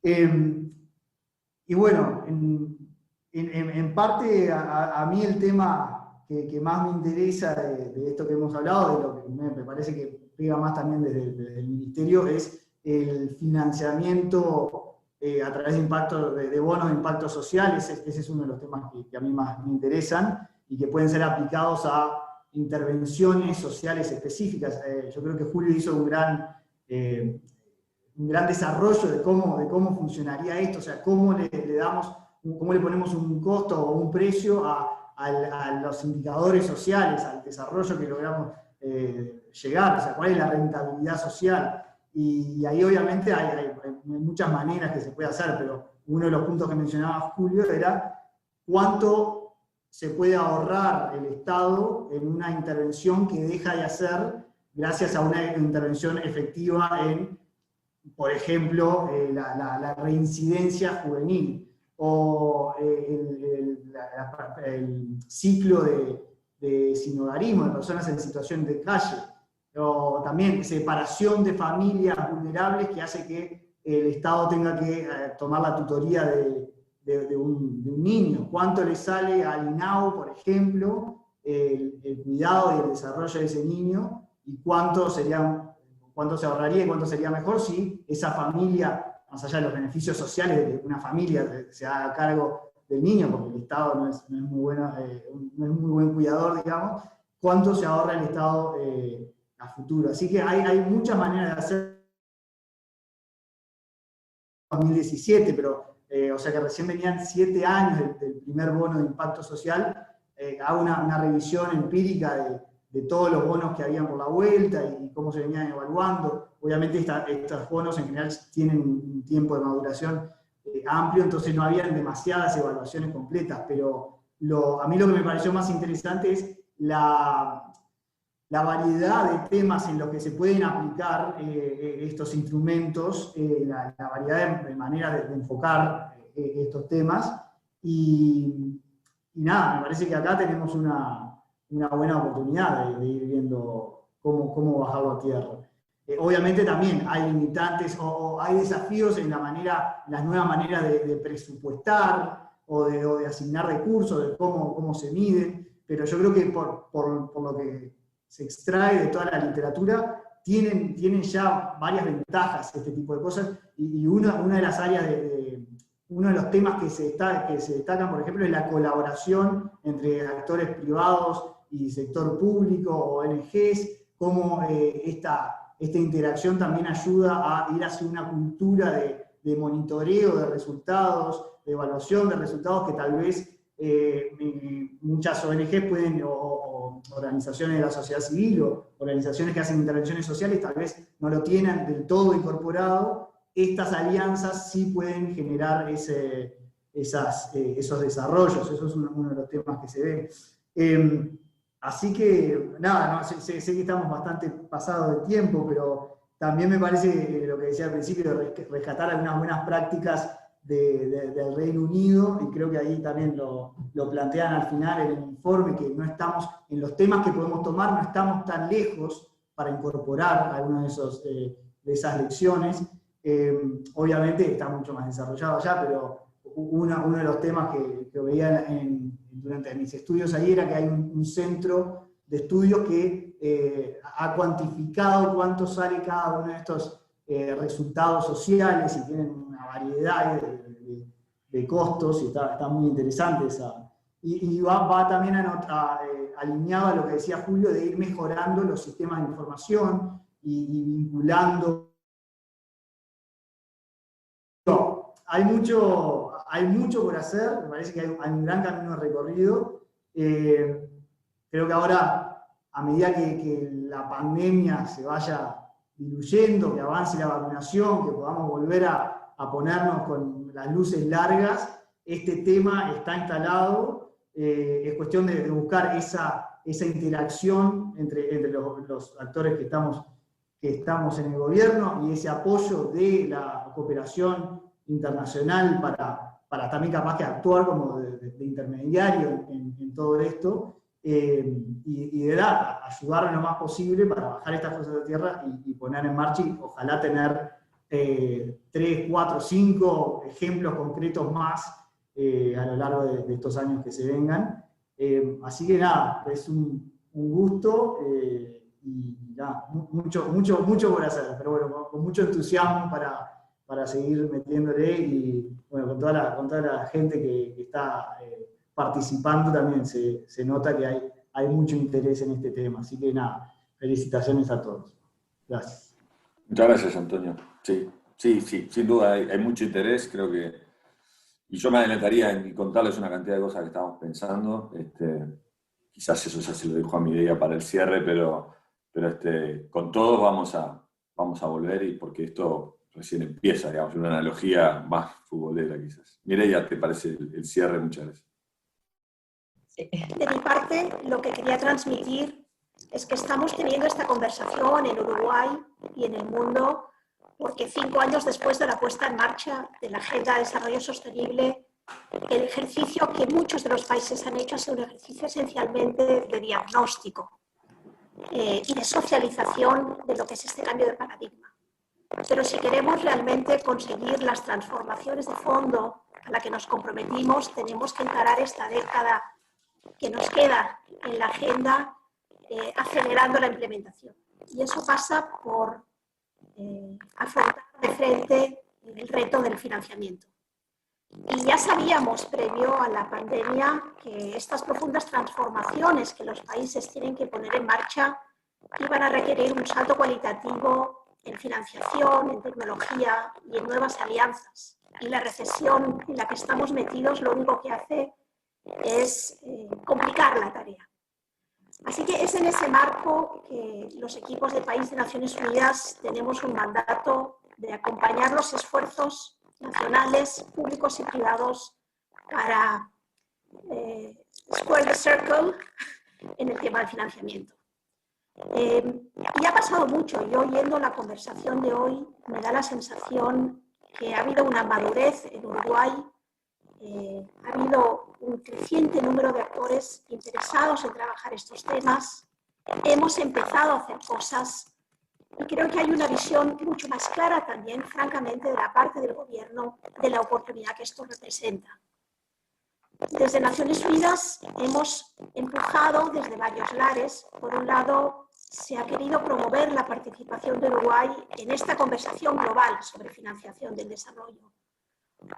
Y bueno, en parte a mí el tema que más me interesa de esto que hemos hablado, de lo que me parece que pega más también desde el Ministerio, es el financiamiento a través de bonos de impacto social. Ese es uno de los temas que a mí más me interesan y que pueden ser aplicados a intervenciones sociales específicas. Yo creo que Julio hizo un gran desarrollo de cómo funcionaría esto, o sea, cómo le ponemos un costo o un precio a los indicadores sociales, al desarrollo que logramos llegar, o sea, cuál es la rentabilidad social. Y ahí obviamente hay muchas maneras que se puede hacer, pero uno de los puntos que mencionaba Julio era cuánto se puede ahorrar el Estado en una intervención que deja de hacer gracias a una intervención efectiva en, por ejemplo, la reincidencia juvenil, o el ciclo de sinhogarismo, de personas en situación de calle, o también separación de familias vulnerables que hace que el Estado tenga que tomar la tutoría de un niño. ¿Cuánto le sale al INAU, por ejemplo, el cuidado y el desarrollo de ese niño? ¿Y cuánto se ahorraría y cuánto sería mejor si esa familia, más allá de los beneficios sociales de que una familia se haga cargo del niño, porque el Estado no es muy buen cuidador, digamos, cuánto se ahorra el Estado a futuro? Así que hay muchas maneras de hacer. 2017, pero o sea que recién venían 7 años del primer bono de impacto social. Hago una revisión empírica de todos los bonos que habían por la vuelta y cómo se venían evaluando. Obviamente estos bonos en general tienen un tiempo de maduración amplio, entonces no habían demasiadas evaluaciones completas, pero a mí lo que me pareció más interesante es la la variedad de temas en los que se pueden aplicar estos instrumentos, la variedad de maneras de enfocar estos temas, y nada, me parece que acá tenemos una buena oportunidad de ir viendo cómo bajarlo a tierra. Obviamente también hay limitantes o hay desafíos en las nuevas maneras de presupuestar o de asignar recursos, de cómo se miden, pero yo creo que por lo que se extrae de toda la literatura, tienen ya varias ventajas este tipo de cosas, y una de las áreas uno de los temas que se destacan, por ejemplo, es la colaboración entre actores privados y sector público, ONGs, cómo esta interacción también ayuda a ir hacia una cultura de monitoreo de resultados, de evaluación de resultados que tal vez muchas ONGs pueden, o organizaciones de la sociedad civil, o organizaciones que hacen intervenciones sociales, tal vez no lo tienen del todo incorporado. Estas alianzas sí pueden generar esos desarrollos, eso es uno de los temas que se ve. Así que, nada, sé que estamos bastante pasados de tiempo, pero también me parece lo que decía al principio, de rescatar algunas buenas prácticas del Reino Unido, y creo que ahí también lo plantean al final en el informe, que no estamos, en los temas que podemos tomar, no estamos tan lejos para incorporar algunas de esas lecciones. Obviamente está mucho más desarrollado allá, pero uno de los temas que veía durante mis estudios ahí era que hay un centro de estudios que ha cuantificado cuánto sale cada uno de estos resultados sociales, y tienen una variedad de costos, y está muy interesante esa. Y va también alineado a lo que decía Julio, de ir mejorando los sistemas de información y vinculando. Hay mucho por hacer, me parece que hay un gran camino recorrido. Creo que ahora, a medida que la pandemia se vaya diluyendo, que avance la vacunación, que podamos volver a ponernos con las luces largas, este tema está instalado. Es cuestión de buscar esa también entre los actores que estamos en el gobierno, y ese apoyo de la cooperación internacional para también capaz que actuar como de intermediario en todo esto, y de ayudar lo más posible para bajar estas cosas de tierra y poner en marcha, y ojalá tener 3, 4, 5 ejemplos concretos más a lo largo de estos años que se vengan. Así que nada, es un gusto, y nada, mucho por hacer, pero bueno, con mucho entusiasmo para seguir metiéndole, y bueno, con toda la gente que está participando también se nota que hay mucho interés en este tema. Así que nada, felicitaciones a todos. Gracias. Muchas gracias, Antonio. Sí, sin duda hay mucho interés, creo que, y yo me adelantaría en contarles una cantidad de cosas que estamos pensando. Quizás eso ya se lo dejo a mi idea para el cierre, pero con todos vamos a volver, y porque esto recién empieza, digamos, una analogía más futbolera quizás. Mireia, ¿te parece el cierre? Muchas gracias. De mi parte, lo que quería transmitir es que estamos teniendo esta conversación en Uruguay y en el mundo porque 5 años después de la puesta en marcha de la Agenda de Desarrollo Sostenible, el ejercicio que muchos de los países han hecho ha sido un ejercicio esencialmente de diagnóstico y de socialización de lo que es este cambio de paradigma. Pero si queremos realmente conseguir las transformaciones de fondo a la que nos comprometimos, tenemos que encarar esta década que nos queda en la agenda acelerando la implementación. Y eso pasa por afrontar de frente el reto del financiamiento. Y ya sabíamos, previo a la pandemia, que estas profundas transformaciones que los países tienen que poner en marcha iban a requerir un salto cualitativo en financiación, en tecnología y en nuevas alianzas. Y la recesión en la que estamos metidos lo único que hace es complicar la tarea. Así que es en ese marco que los equipos de país de Naciones Unidas tenemos un mandato de acompañar los esfuerzos nacionales, públicos y privados para square the circle en el tema del financiamiento. Y ha pasado mucho. Yo oyendo la conversación de hoy me da la sensación que ha habido una madurez en Uruguay, ha habido un creciente número de actores interesados en trabajar estos temas, hemos empezado a hacer cosas y creo que hay una visión mucho más clara también, francamente, de la parte del gobierno de la oportunidad que esto representa. Desde Naciones Unidas hemos empujado desde varios lares. Por un lado, se ha querido promover la participación de Uruguay en esta conversación global sobre financiación del desarrollo.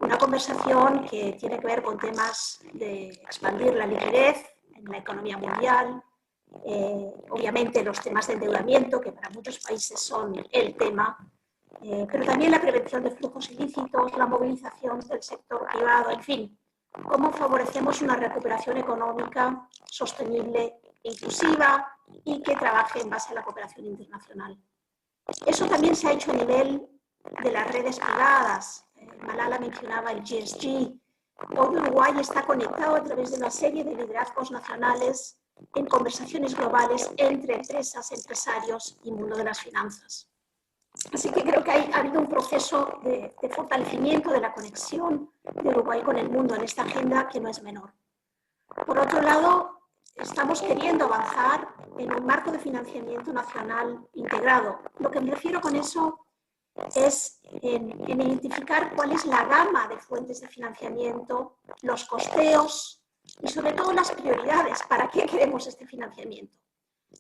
Una conversación que tiene que ver con temas de expandir la liquidez en la economía mundial, obviamente los temas de endeudamiento, que para muchos países son el tema, pero también la prevención de flujos ilícitos, la movilización del sector privado, en fin, cómo favorecemos una recuperación económica sostenible, inclusiva y que trabaje en base a la cooperación internacional. Eso también se ha hecho a nivel de las redes privadas. Malala mencionaba el GSG. Hoy Uruguay está conectado a través de una serie de liderazgos nacionales en conversaciones globales entre empresas, empresarios y mundo de las finanzas. Así que creo que ha habido un proceso de fortalecimiento de la conexión de Uruguay con el mundo en esta agenda que no es menor. Por otro lado, estamos queriendo avanzar en un marco de financiamiento nacional integrado. Lo que me refiero con eso es en identificar cuál es la gama de fuentes de financiamiento, los costeos y sobre todo las prioridades. ¿Para qué queremos este financiamiento?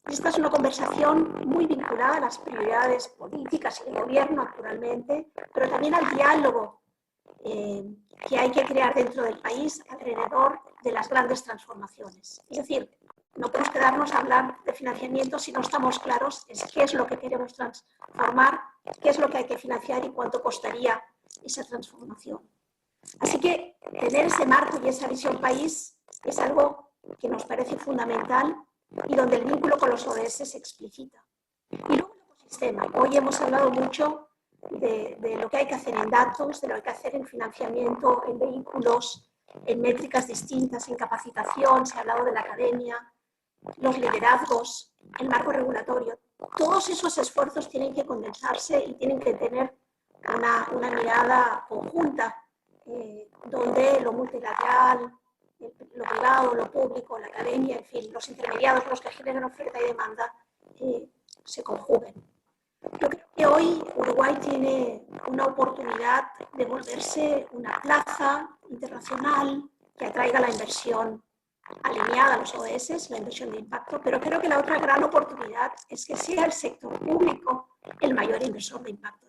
Esta es una conversación muy vinculada a las prioridades políticas y de gobierno, naturalmente, pero también al diálogo que hay que crear dentro del país alrededor de las grandes transformaciones. Es decir, no podemos quedarnos a hablar de financiamiento si no estamos claros en qué es lo que queremos transformar, qué es lo que hay que financiar y cuánto costaría esa transformación. Así que tener ese marco y esa visión país es algo que nos parece fundamental y donde el vínculo con los ODS se explicita. Y luego el ecosistema. Hoy hemos hablado mucho de lo que hay que hacer en datos, de lo que hay que hacer en financiamiento, en vehículos, en métricas distintas, en capacitación, se ha hablado de la academia, los liderazgos, el marco regulatorio. Todos esos esfuerzos tienen que condensarse y tienen que tener una mirada conjunta, donde lo multilateral, lo privado, lo público, la academia, en fin, los intermediarios, los que generan oferta y demanda, se conjuguen. Yo creo que hoy Uruguay tiene una oportunidad de volverse una plaza internacional que atraiga la inversión alineada a los ODS, la inversión de impacto, pero creo que la otra gran oportunidad es que sea el sector público el mayor inversor de impacto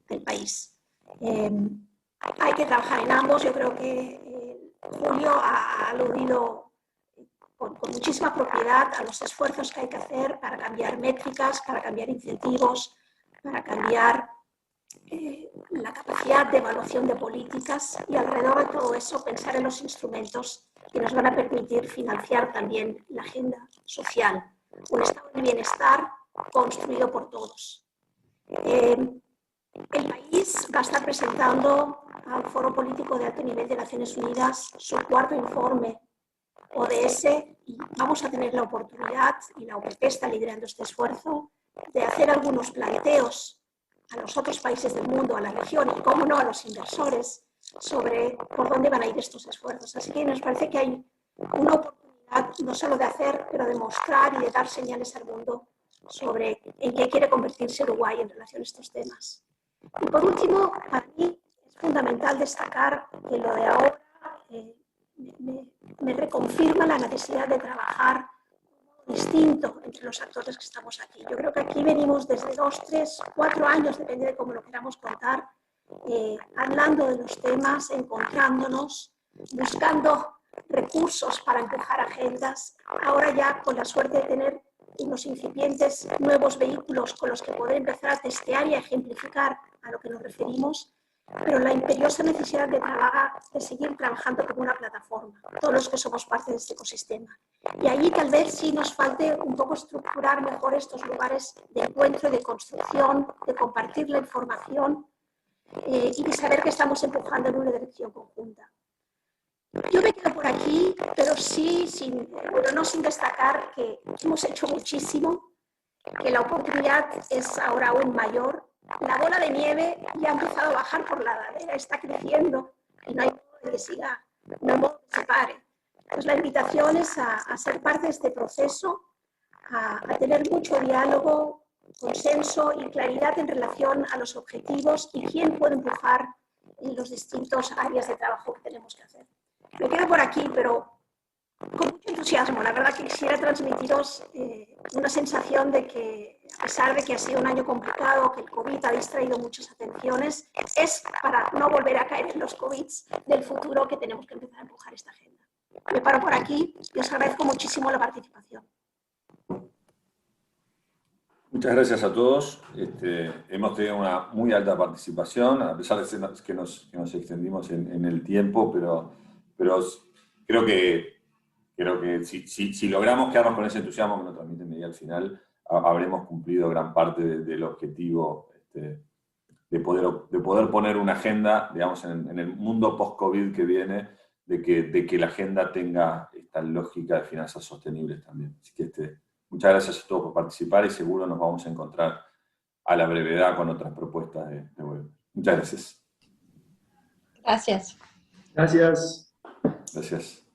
del país. Hay que trabajar en ambos. Yo creo que Julio ha aludido con muchísima propiedad a los esfuerzos que hay que hacer para cambiar métricas, para cambiar incentivos, para cambiar la capacidad de evaluación de políticas y alrededor de todo eso pensar en los instrumentos que nos van a permitir financiar también la agenda social, un estado de bienestar construido por todos. El país va a estar presentando al Foro Político de Alto Nivel de Naciones Unidas su cuarto informe ODS y vamos a tener la oportunidad, y la OPP está liderando este esfuerzo, de hacer algunos planteos a los otros países del mundo, a la región y, cómo no, a los inversores sobre por dónde van a ir estos esfuerzos. Así que nos parece que hay una oportunidad no solo de hacer, pero de mostrar y de dar señales al mundo sobre en qué quiere convertirse Uruguay en relación a estos temas. Y por último, para mí es fundamental destacar que lo de ahora me reconfirma la necesidad de trabajar distinto entre los actores que estamos aquí. Yo creo que aquí venimos desde 2, 3, 4 años, depende de cómo lo queramos contar, hablando de los temas, encontrándonos, buscando recursos para empujar agendas. Ahora ya con la suerte de tener unos incipientes nuevos vehículos con los que poder empezar a testear y a ejemplificar a lo que nos referimos, pero la imperiosa necesidad de seguir trabajando como una plataforma, todos los que somos parte de este ecosistema. Y allí tal vez sí nos falte un poco estructurar mejor estos lugares de encuentro y de construcción, de compartir la información y de saber que estamos empujando en una dirección conjunta. Yo me quedo por aquí, pero no sin destacar que hemos hecho muchísimo. que la oportunidad es ahora aún mayor. La bola de nieve ya ha empezado a bajar por la ladera, está creciendo y no hay modo de que siga, no hay modo de que se pare. Pues la invitación es a ser parte de este proceso, a tener mucho diálogo, consenso y claridad en relación a los objetivos y quién puede empujar en los distintos áreas de trabajo que tenemos que hacer. Me quedo por aquí, pero con mucho entusiasmo. La verdad que quisiera transmitiros una sensación de que, a pesar de que ha sido un año complicado, que el COVID ha distraído muchas atenciones, es para no volver a caer en los COVIDs del futuro que tenemos que empezar a empujar esta agenda. Me paro por aquí y os agradezco muchísimo la participación. Muchas gracias a todos. Hemos tenido una muy alta participación, a pesar de que nos extendimos en el tiempo, pero creo que si logramos quedarnos con ese entusiasmo que nos transmiten Miguel al final, habremos cumplido gran parte del objetivo de poder poner una agenda, digamos, en el mundo post-COVID que viene, de que la agenda tenga esta lógica de finanzas sostenibles también. Así que muchas gracias a todos por participar y seguro nos vamos a encontrar a la brevedad con otras propuestas de web. Muchas gracias. Gracias. Gracias. Gracias.